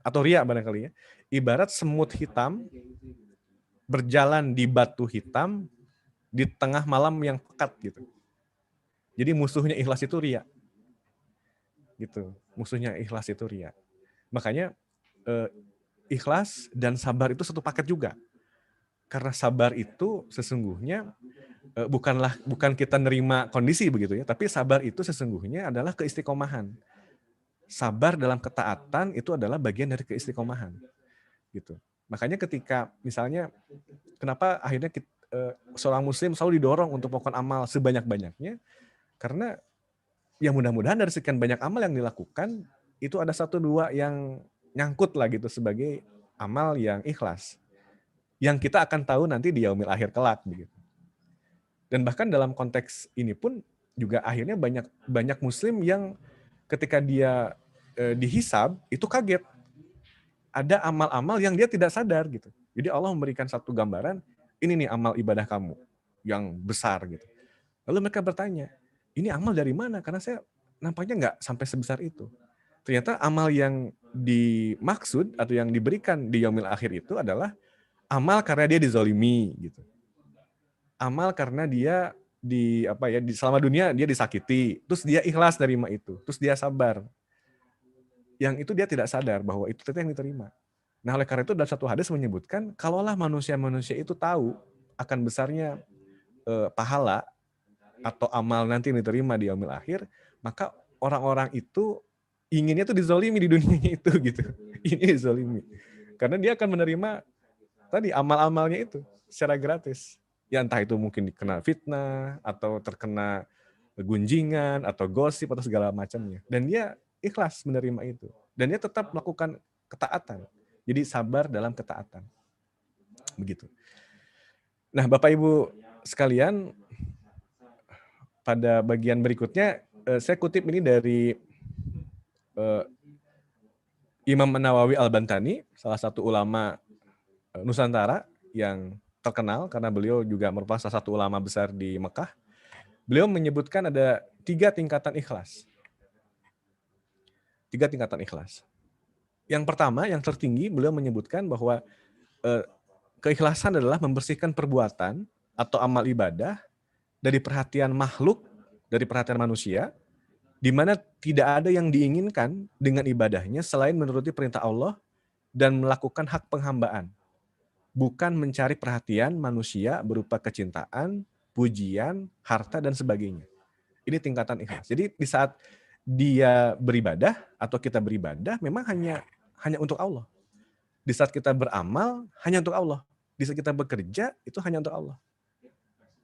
atau ria barangkali ya. Ibarat semut hitam berjalan di batu hitam di tengah malam yang pekat gitu. Jadi musuhnya ikhlas itu ria. Gitu. Musuhnya ikhlas itu ria. Makanya ikhlas dan sabar itu satu paket juga. Karena sabar itu sesungguhnya bukan kita nerima kondisi begitu ya, tapi sabar itu sesungguhnya adalah keistiqomahan. Sabar dalam ketaatan itu adalah bagian dari keistiqomahan. Gitu. Makanya ketika misalnya kenapa akhirnya seorang muslim selalu didorong untuk melakukan amal sebanyak-banyaknya, karena ya mudah-mudahan dari sekian banyak amal yang dilakukan itu ada 1-2 yang nyangkut lah gitu sebagai amal yang ikhlas. Yang kita akan tahu nanti di yaumil akhir kelak begitu. Dan bahkan dalam konteks ini pun juga akhirnya banyak muslim yang ketika dia dihisab itu kaget. Ada amal-amal yang dia tidak sadar gitu. Jadi Allah memberikan satu gambaran, ini nih amal ibadah kamu yang besar gitu. Lalu mereka bertanya, ini amal dari mana? Karena saya nampaknya nggak sampai sebesar itu. Ternyata amal yang dimaksud atau yang diberikan di yaumil akhir itu adalah amal karena dia dizolimi gitu. Amal karena dia selama dunia dia disakiti, terus dia ikhlas nerima itu, terus dia sabar. Yang itu dia tidak sadar bahwa itu yang diterima. Nah, oleh karena itu dalam satu hadis menyebutkan, kalaulah manusia-manusia itu tahu akan besarnya pahala atau amal nanti yang diterima di yaumil akhir, maka orang-orang itu inginnya tuh dizolimi di dunia itu gitu. Ini dizolimi. Karena dia akan menerima tadi amal-amalnya itu secara gratis. Ya entah itu mungkin dikena fitnah atau terkena gunjingan atau gosip atau segala macamnya. Dan dia ikhlas menerima itu. Dan dia tetap melakukan ketaatan. Jadi sabar dalam ketaatan. Begitu. Nah, Bapak Ibu sekalian, pada bagian berikutnya saya kutip ini dari Imam Nawawi Al-Bantani, salah satu ulama Nusantara yang terkenal karena beliau juga merupakan salah satu ulama besar di Mekah. Beliau menyebutkan ada 3 tingkatan ikhlas. 3 tingkatan ikhlas. Yang pertama, yang tertinggi, beliau menyebutkan bahwa keikhlasan adalah membersihkan perbuatan atau amal ibadah dari perhatian makhluk, dari perhatian manusia, di mana tidak ada yang diinginkan dengan ibadahnya selain menuruti perintah Allah dan melakukan hak penghambaan. Bukan mencari perhatian manusia berupa kecintaan, pujian, harta, dan sebagainya. Ini tingkatan ikhlas. Jadi di saat dia beribadah atau kita beribadah memang hanya untuk Allah. Di saat kita beramal hanya untuk Allah. Di saat kita bekerja itu hanya untuk Allah.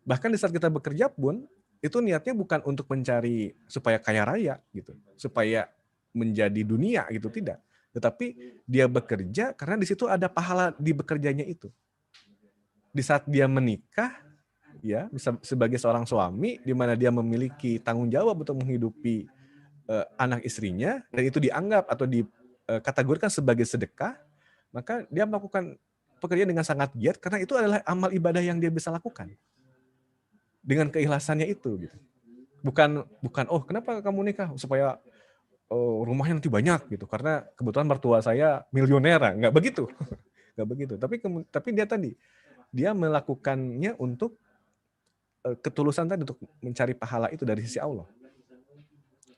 Bahkan di saat kita bekerja pun itu niatnya bukan untuk mencari supaya kaya raya gitu, supaya menjadi dunia gitu, tidak. Tetapi dia bekerja karena di situ ada pahala di bekerjanya itu. Di saat dia menikah, ya, sebagai seorang suami, di mana dia memiliki tanggung jawab untuk menghidupi anak istrinya, dan itu dianggap atau dikategorikan sebagai sedekah, maka dia melakukan pekerjaan dengan sangat giat karena itu adalah amal ibadah yang dia bisa lakukan dengan keikhlasannya itu. Gitu. Bukan oh kenapa kamu nikah supaya rumahnya nanti banyak gitu karena kebetulan mertua saya milioner, nggak begitu. Nggak begitu, tapi dia melakukannya untuk ketulusan tadi, untuk mencari pahala itu dari sisi Allah.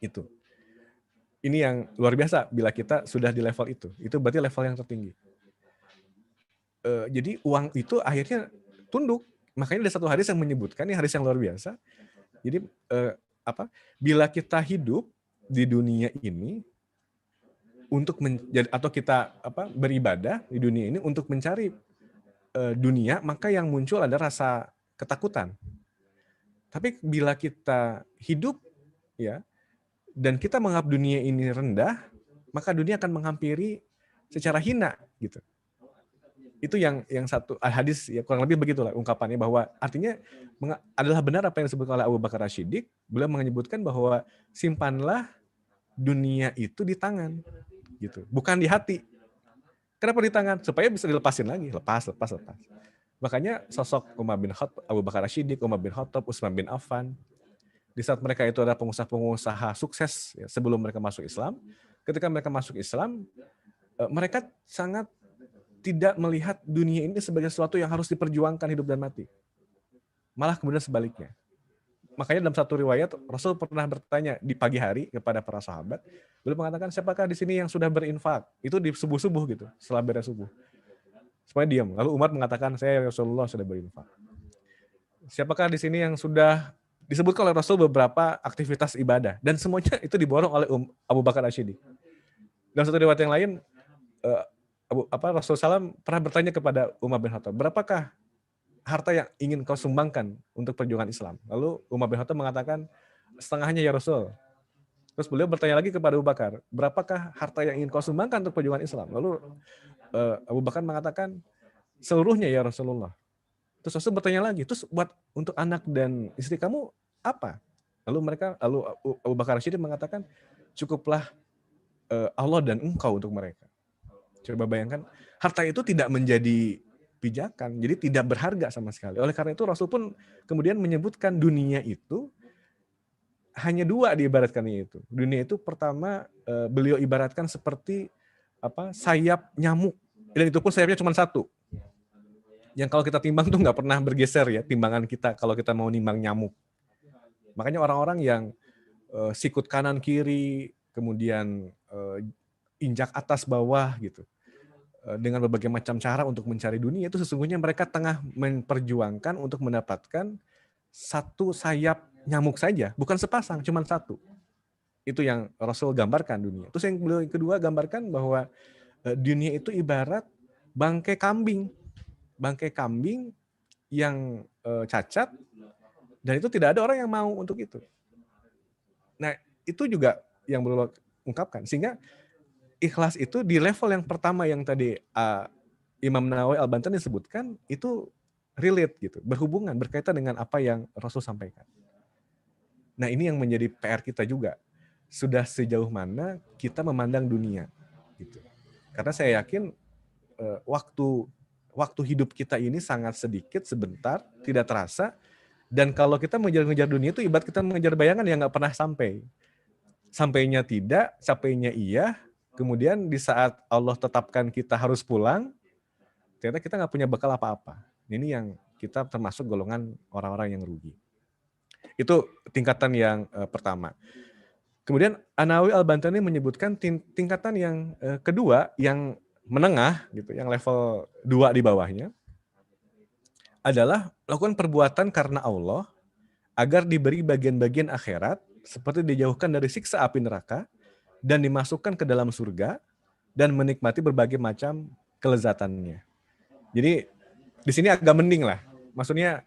Itu ini yang luar biasa bila kita sudah di level itu berarti level yang tertinggi. Jadi uang itu akhirnya tunduk. Makanya ada satu hadis yang menyebutkan, ini hadis yang luar biasa. Jadi bila kita hidup di dunia ini untuk atau kita beribadah di dunia ini untuk mencari dunia, maka yang muncul ada rasa ketakutan. Tapi bila kita hidup ya dan kita menganggap dunia ini rendah, maka dunia akan menghampiri secara hina gitu. Itu yang satu hadis ya kurang lebih begitulah ungkapannya, bahwa artinya adalah benar apa yang disebut oleh Abu Bakar As-Siddiq. Beliau menyebutkan bahwa simpanlah dunia itu di tangan gitu, bukan di hati. Kenapa di tangan? Supaya bisa dilepasin lagi, lepas. Makanya sosok Umar bin Khattab, Abu Bakar As-Siddiq, Umar bin Khattab, Utsman bin Affan, di saat mereka itu adalah pengusaha-pengusaha sukses ya, sebelum mereka masuk Islam. Ketika mereka masuk Islam, mereka sangat tidak melihat dunia ini sebagai sesuatu yang harus diperjuangkan hidup dan mati. Malah kemudian sebaliknya. Makanya dalam satu riwayat, Rasul pernah bertanya di pagi hari kepada para sahabat, beliau mengatakan, siapakah di sini yang sudah berinfak? Itu di subuh-subuh gitu, setelah beres subuh. Semuanya diam. Lalu Umar mengatakan, saya Rasulullah sudah berinfak. Siapakah di sini yang sudah disebutkan oleh Rasul beberapa aktivitas ibadah, dan semuanya itu diborong oleh Abu Bakar As-Siddiq. Dalam satu riwayat yang lain, Rasulullah SAW pernah bertanya kepada Umar bin Khattab, berapakah harta yang ingin kau sumbangkan untuk perjuangan Islam? Lalu Umar bin Khattab mengatakan, setengahnya ya Rasul. Terus beliau bertanya lagi kepada Abu Bakar, berapakah harta yang ingin kau sumbangkan untuk perjuangan Islam? Lalu Abu Bakar mengatakan, seluruhnya ya Rasulullah. Terus Rasul bertanya lagi, terus buat untuk anak dan istri kamu apa? Lalu Abu Bakar As-Siddiq mengatakan, cukuplah Allah dan engkau untuk mereka. Coba bayangkan, harta itu tidak menjadi pijakan, jadi tidak berharga sama sekali. Oleh karena itu Rasul pun kemudian menyebutkan dunia itu hanya dua diibaratkannya itu. Dunia itu pertama beliau ibaratkan seperti sayap nyamuk, dan itu pun sayapnya cuma satu. Yang kalau kita timbang tuh nggak pernah bergeser ya timbangan kita kalau kita mau nimbang nyamuk. Makanya orang-orang yang sikut kanan kiri, kemudian injak atas bawah gitu, dengan berbagai macam cara untuk mencari dunia, itu sesungguhnya mereka tengah memperjuangkan untuk mendapatkan satu sayap nyamuk saja, bukan sepasang, cuma satu. Itu yang Rasul gambarkan dunia. Terus yang beliau kedua gambarkan bahwa dunia itu ibarat bangkai kambing yang cacat, dan itu tidak ada orang yang mau untuk itu. Nah, itu juga yang beliau ungkapkan, sehingga ikhlas itu di level yang pertama yang tadi Imam Nawawi Al-Bantani sebutkan, itu relate gitu, berhubungan, berkaitan dengan apa yang Rasul sampaikan. Nah, ini yang menjadi PR kita juga. Sudah sejauh mana kita memandang dunia gitu. Karena saya yakin waktu hidup kita ini sangat sedikit, sebentar, tidak terasa, dan kalau kita mengejar-ngejar dunia itu ibarat kita mengejar bayangan yang nggak pernah sampai. Sampainya tidak, sampainya iya. Kemudian di saat Allah tetapkan kita harus pulang, ternyata kita nggak punya bekal apa-apa. Ini yang kita termasuk golongan orang-orang yang rugi. Itu tingkatan yang pertama. Kemudian An-Nawawi Al-Bantani menyebutkan tingkatan yang kedua, yang menengah, gitu, yang level 2 di bawahnya, adalah melakukan perbuatan karena Allah agar diberi bagian-bagian akhirat, seperti dijauhkan dari siksa api neraka, dan dimasukkan ke dalam surga, dan menikmati berbagai macam kelezatannya. Jadi di sini agak mending lah. Maksudnya,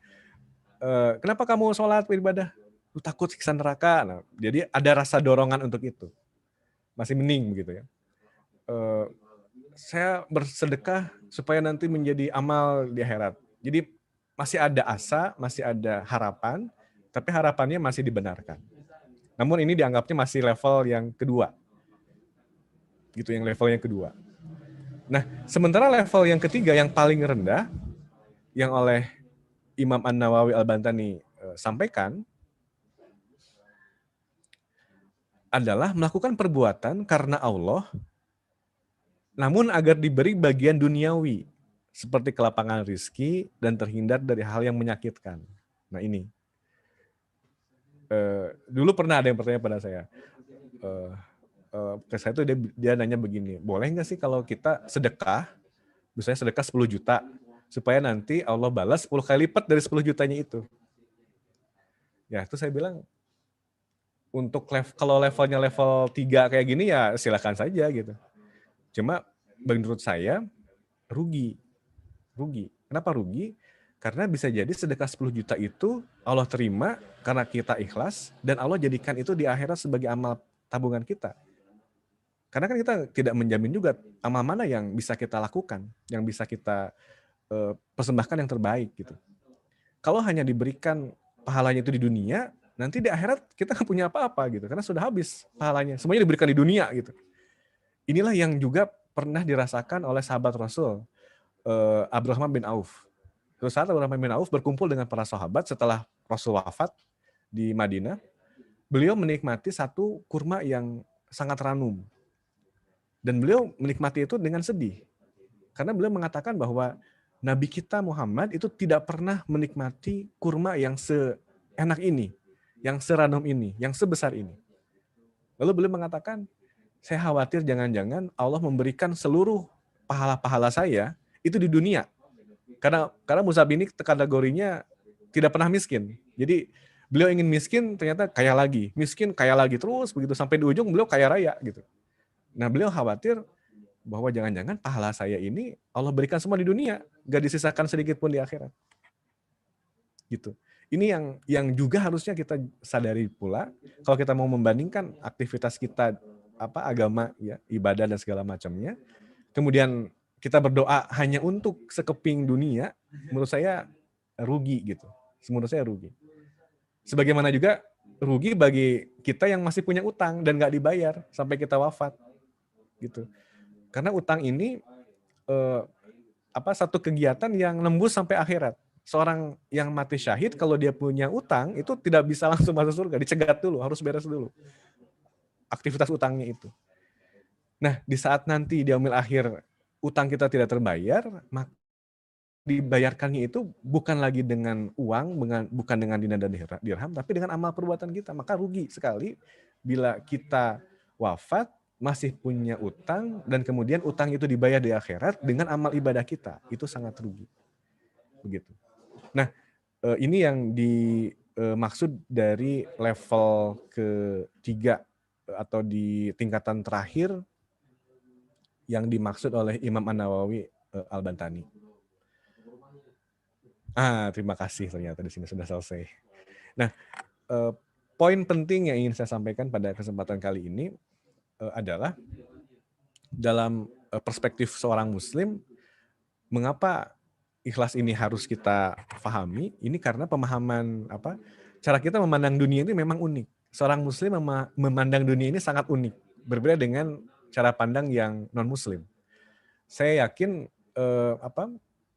kenapa kamu sholat beribadah? Lu takut siksa neraka. Nah, jadi ada rasa dorongan untuk itu. Masih mending begitu ya. Saya bersedekah supaya nanti menjadi amal di akhirat. Jadi masih ada asa, masih ada harapan, tapi harapannya masih dibenarkan. Namun ini dianggapnya masih level yang kedua. Gitu, yang level yang kedua. Nah, sementara level yang ketiga yang paling rendah yang oleh Imam An-Nawawi Al-Bantani sampaikan adalah melakukan perbuatan karena Allah, namun agar diberi bagian duniawi seperti kelapangan rizki dan terhindar dari hal yang menyakitkan. Nah ini, dulu pernah ada yang bertanya pada saya, ke saya tuh dia nanya begini, boleh nggak sih kalau kita sedekah, misalnya sedekah 10 juta, supaya nanti Allah balas 10 kali lipat dari 10 jutanya itu. Ya, itu saya bilang, untuk kalau levelnya level 3 kayak gini ya silakan saja gitu. Cuma menurut saya rugi. Kenapa rugi? Karena bisa jadi sedekah 10 juta itu Allah terima karena kita ikhlas, dan Allah jadikan itu di akhirat sebagai amal tabungan kita. Karena kan kita tidak menjamin juga amal mana yang bisa kita lakukan, yang bisa kita persembahkan yang terbaik gitu. Kalau hanya diberikan pahalanya itu di dunia, nanti di akhirat kita nggak punya apa-apa gitu, karena sudah habis pahalanya. Semuanya diberikan di dunia gitu. Inilah yang juga pernah dirasakan oleh sahabat Rasul, Abdurrahman bin Auf. Terus saat Abdurrahman bin Auf berkumpul dengan para sahabat setelah Rasul wafat di Madinah, beliau menikmati satu kurma yang sangat ranum. Dan beliau menikmati itu dengan sedih. Karena beliau mengatakan bahwa Nabi kita Muhammad itu tidak pernah menikmati kurma yang seenak ini, yang seranum ini, yang sebesar ini. Lalu beliau mengatakan, saya khawatir jangan-jangan Allah memberikan seluruh pahala-pahala saya itu di dunia. Karena Mus'ab ini kategorinya tidak pernah miskin. Jadi beliau ingin miskin, ternyata kaya lagi. Miskin, kaya lagi. Terus begitu sampai di ujung beliau kaya raya gitu. Nah, beliau khawatir bahwa jangan-jangan pahala saya ini Allah berikan semua di dunia, gak disisakan sedikit pun di akhirat. Gitu. Ini yang juga harusnya kita sadari pula kalau kita mau membandingkan aktivitas kita agama ya, ibadah dan segala macamnya. Kemudian kita berdoa hanya untuk sekeping dunia, menurut saya rugi gitu. Menurut saya rugi. Sebagaimana juga rugi bagi kita yang masih punya utang dan nggak dibayar sampai kita wafat. Gitu. Karena utang ini satu kegiatan yang nembus sampai akhirat. Seorang yang mati syahid kalau dia punya utang itu tidak bisa langsung masuk surga, dicegat dulu, harus beres dulu aktivitas utangnya itu. Nah, di saat nanti di yaumil akhir utang kita tidak terbayar, maka dibayarkannya itu bukan lagi dengan uang, bukan dengan dinar dan dirham, tapi dengan amal perbuatan kita. Maka rugi sekali bila kita wafat masih punya utang dan kemudian utang itu dibayar di akhirat dengan amal ibadah kita. Itu sangat rugi. Begitu. Nah, ini yang dimaksud dari level ketiga atau di tingkatan terakhir yang dimaksud oleh Imam An-Nawawi Al-Bantani. Terima kasih, ternyata di sini sudah selesai. Nah, poin penting yang ingin saya sampaikan pada kesempatan kali ini adalah dalam perspektif seorang Muslim, mengapa ikhlas ini harus kita pahami? Ini karena pemahaman cara kita memandang dunia ini memang unik. Seorang Muslim memandang dunia ini sangat unik, berbeda dengan cara pandang yang non-Muslim. Saya yakin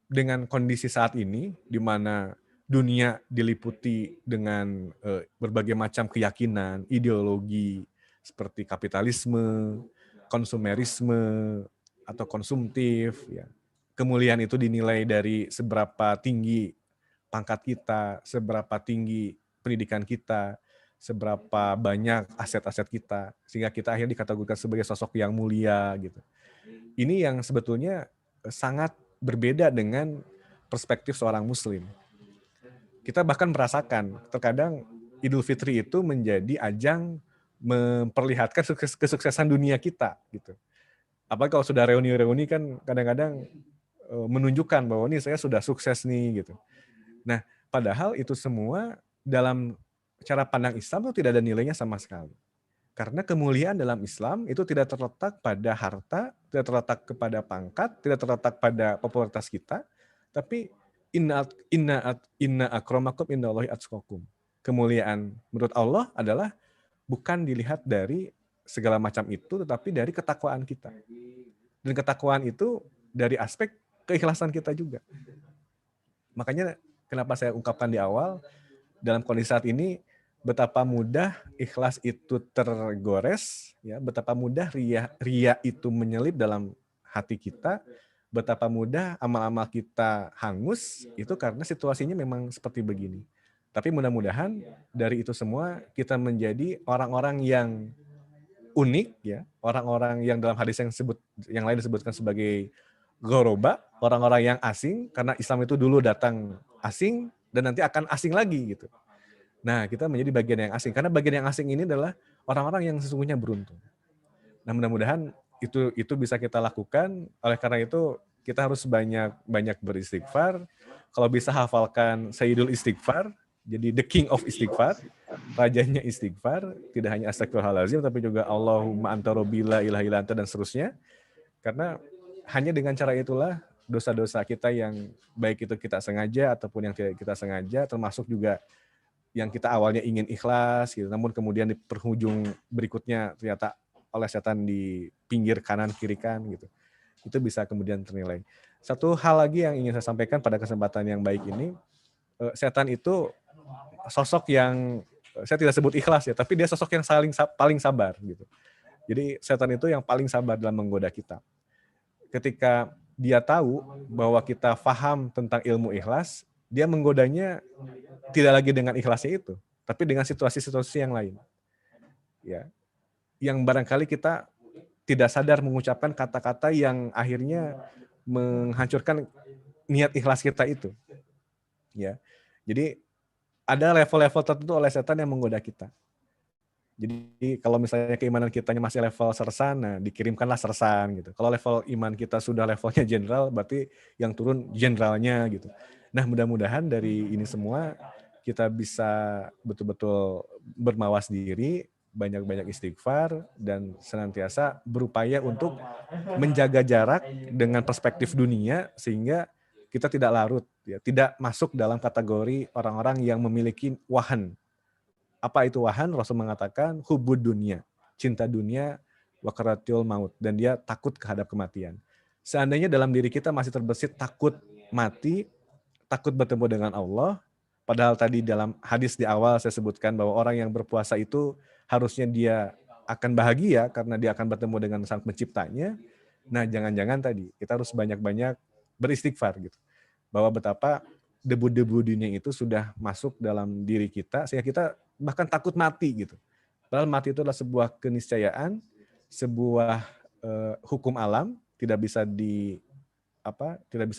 dengan kondisi saat ini, di mana dunia diliputi dengan berbagai macam keyakinan, ideologi seperti kapitalisme, konsumerisme, atau konsumtif. Ya. Kemuliaan itu dinilai dari seberapa tinggi pangkat kita, seberapa tinggi pendidikan kita, seberapa banyak aset-aset kita, sehingga kita akhirnya dikategorikan sebagai sosok yang mulia. Gitu. Ini yang sebetulnya sangat berbeda dengan perspektif seorang Muslim. Kita bahkan merasakan terkadang Idul Fitri itu menjadi ajang memperlihatkan kesuksesan dunia kita, gitu. Apalagi kalau sudah reuni-reuni kan kadang-kadang menunjukkan bahwa ini saya sudah sukses nih, gitu. Nah, padahal itu semua dalam cara pandang Islam itu tidak ada nilainya sama sekali. Karena kemuliaan dalam Islam itu tidak terletak pada harta, tidak terletak kepada pangkat, tidak terletak pada popularitas kita, tapi inna akramakum indallahi atqakum. Kemuliaan menurut Allah adalah bukan dilihat dari segala macam itu, tetapi dari ketakwaan kita. Dan ketakwaan itu dari aspek keikhlasan kita juga. Makanya kenapa saya ungkapkan di awal, dalam kondisi saat ini, betapa mudah ikhlas itu tergores, ya, betapa mudah ria itu menyelip dalam hati kita, betapa mudah amal-amal kita hangus, itu karena situasinya memang seperti begini. Tapi mudah-mudahan dari itu semua kita menjadi orang-orang yang unik, ya, orang-orang yang dalam hadis yang lain disebutkan sebagai ghoroba, orang-orang yang asing, karena Islam itu dulu datang asing dan nanti akan asing lagi gitu. Nah, kita menjadi bagian yang asing karena bagian yang asing ini adalah orang-orang yang sesungguhnya beruntung. Nah, mudah-mudahan itu bisa kita lakukan. Oleh karena itu kita harus banyak beristighfar. Kalau bisa hafalkan Sayyidul Istighfar. Jadi the king of istighfar, rajanya istighfar, tidak hanya astagfirullahaladzim, tapi juga Allahumma anta rabbi la ilaha illa anta dan seterusnya. Karena hanya dengan cara itulah dosa-dosa kita yang baik itu kita sengaja ataupun yang tidak kita sengaja, termasuk juga yang kita awalnya ingin ikhlas, gitu, namun kemudian di penghujung berikutnya ternyata oleh setan di pinggir kanan kiri kan gitu. Itu bisa kemudian ternilai. Satu hal lagi yang ingin saya sampaikan pada kesempatan yang baik ini, setan itu sosok yang saya tidak sebut ikhlas ya, tapi dia sosok yang paling sabar gitu. Jadi setan itu yang paling sabar dalam menggoda kita. Ketika dia tahu bahwa kita faham tentang ilmu ikhlas, dia menggodanya tidak lagi dengan ikhlasnya itu, tapi dengan situasi-situasi yang lain. Ya, yang barangkali kita tidak sadar mengucapkan kata-kata yang akhirnya menghancurkan niat ikhlas kita itu. Ya, jadi ada level-level tertentu oleh setan yang menggoda kita. Jadi kalau misalnya keimanan kitanya masih level sersan, nah dikirimkanlah sersan gitu. Kalau level iman kita sudah levelnya jenderal, berarti yang turun jenderalnya gitu. Nah mudah-mudahan dari ini semua kita bisa betul-betul bermawas diri, banyak-banyak istighfar, dan senantiasa berupaya untuk menjaga jarak dengan perspektif dunia sehingga kita tidak larut, ya, tidak masuk dalam kategori orang-orang yang memiliki wahan. Apa itu wahan? Rasul mengatakan hubud dunia, cinta dunia, wa karatul maut, dan dia takut terhadap kematian. Seandainya dalam diri kita masih terbesit takut mati, takut bertemu dengan Allah, padahal tadi dalam hadis di awal saya sebutkan bahwa orang yang berpuasa itu harusnya dia akan bahagia karena dia akan bertemu dengan sang penciptanya. Nah, jangan-jangan tadi kita harus banyak-banyak beristighfar gitu. Bahwa betapa debu-debu dunia itu sudah masuk dalam diri kita sehingga kita bahkan takut mati gitu. Padahal mati itu adalah sebuah keniscayaan, sebuah hukum alam, tidak bisa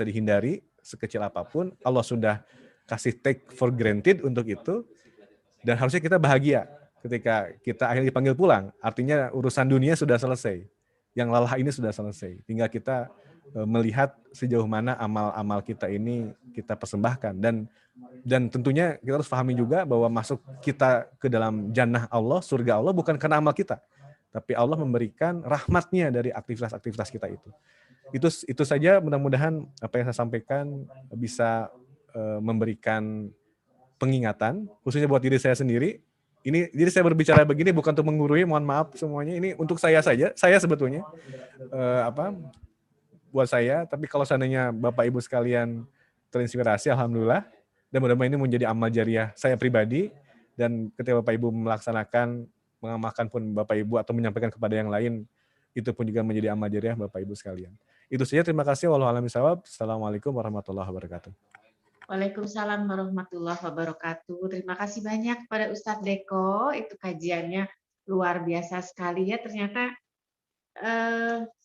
dihindari sekecil apapun. Allah sudah kasih take for granted untuk itu, dan harusnya kita bahagia ketika kita akhirnya dipanggil pulang. Artinya urusan dunia sudah selesai, yang lelah ini sudah selesai. Tinggal kita melihat sejauh mana amal-amal kita ini kita persembahkan, dan tentunya kita harus pahami juga bahwa masuk kita ke dalam jannah Allah, surga Allah bukan karena amal kita, tapi Allah memberikan rahmatnya dari aktivitas-aktivitas kita itu. Itu saja, mudah-mudahan apa yang saya sampaikan bisa memberikan pengingatan, khususnya buat diri saya sendiri. Jadi saya berbicara begini bukan untuk menggurui, mohon maaf semuanya, ini untuk saya saja, saya sebetulnya buat saya, tapi kalau seandainya Bapak Ibu sekalian terinspirasi, alhamdulillah, dan mudah-mudahan ini menjadi amal jariah saya pribadi, dan ketika Bapak Ibu melaksanakan, mengamalkan pun Bapak Ibu atau menyampaikan kepada yang lain, itu pun juga menjadi amal jariah Bapak Ibu sekalian. Itu saja, terima kasih. Wallahu a'lam bishawab. Assalamualaikum warahmatullahi wabarakatuh. Waalaikumsalam warahmatullahi wabarakatuh. Terima kasih banyak kepada Ustadz Deko, itu kajiannya luar biasa sekali ya. Ternyata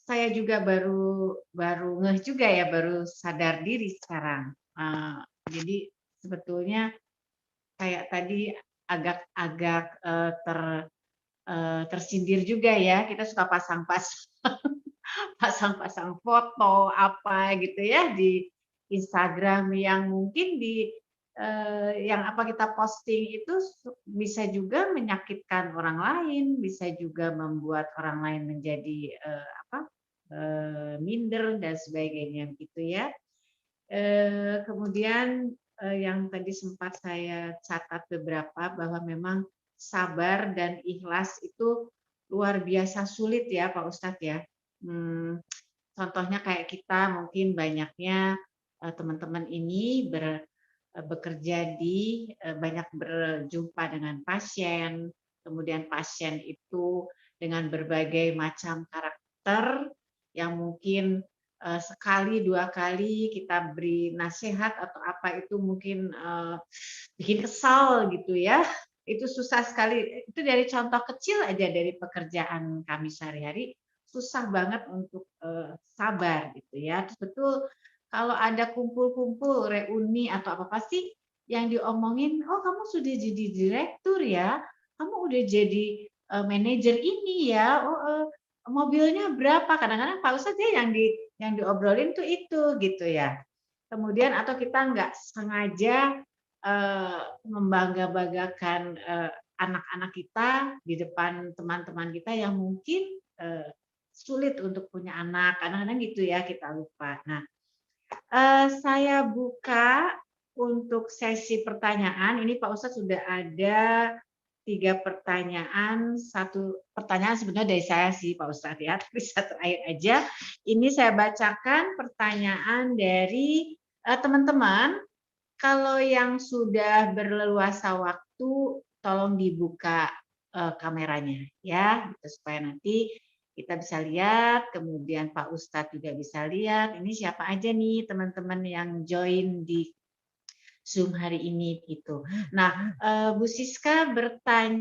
saya juga baru ngeh juga ya, baru sadar diri sekarang. Jadi sebetulnya kayak tadi agak tersindir juga ya, kita suka pasang-pasang foto apa gitu ya di Instagram yang mungkin yang apa kita posting itu bisa juga menyakitkan orang lain, bisa juga membuat orang lain menjadi minder dan sebagainya gitu ya. Kemudian yang tadi sempat saya catat beberapa, bahwa memang sabar dan ikhlas itu luar biasa sulit ya Pak Ustadz ya. Contohnya kayak kita mungkin banyaknya teman-teman ini bekerja banyak berjumpa dengan pasien, kemudian pasien itu dengan berbagai macam karakter yang mungkin sekali dua kali kita beri nasihat atau apa itu mungkin bikin kesal gitu ya. Itu susah sekali. Itu dari contoh kecil aja dari pekerjaan kami sehari-hari, susah banget untuk sabar gitu ya. Terus betul kalau ada kumpul-kumpul, reuni atau apa, pasti yang diomongin, oh kamu sudah jadi direktur ya, kamu udah jadi manajer ini ya, oh mobilnya berapa? Kadang-kadang Pak Ustadz ya yang diobrolin tuh itu gitu ya. Kemudian atau kita nggak sengaja membangga-banggakan anak-anak kita di depan teman-teman kita yang mungkin sulit untuk punya anak. Kadang-kadang gitu ya, kita lupa. Nah, saya buka untuk sesi pertanyaan. Ini Pak Ustadz sudah ada 3 pertanyaan. 1 pertanyaan sebenarnya dari saya sih Pak Ustadz ya, tapi satu terakhir aja. Ini saya bacakan pertanyaan dari teman-teman. Kalau yang sudah berleluasa waktu, tolong dibuka kameranya ya, gitu, supaya nanti kita bisa lihat, kemudian Pak Ustadz juga bisa lihat. Ini siapa aja nih teman-teman yang join di Zoom hari ini gitu. Nah, Bu Siska bertanya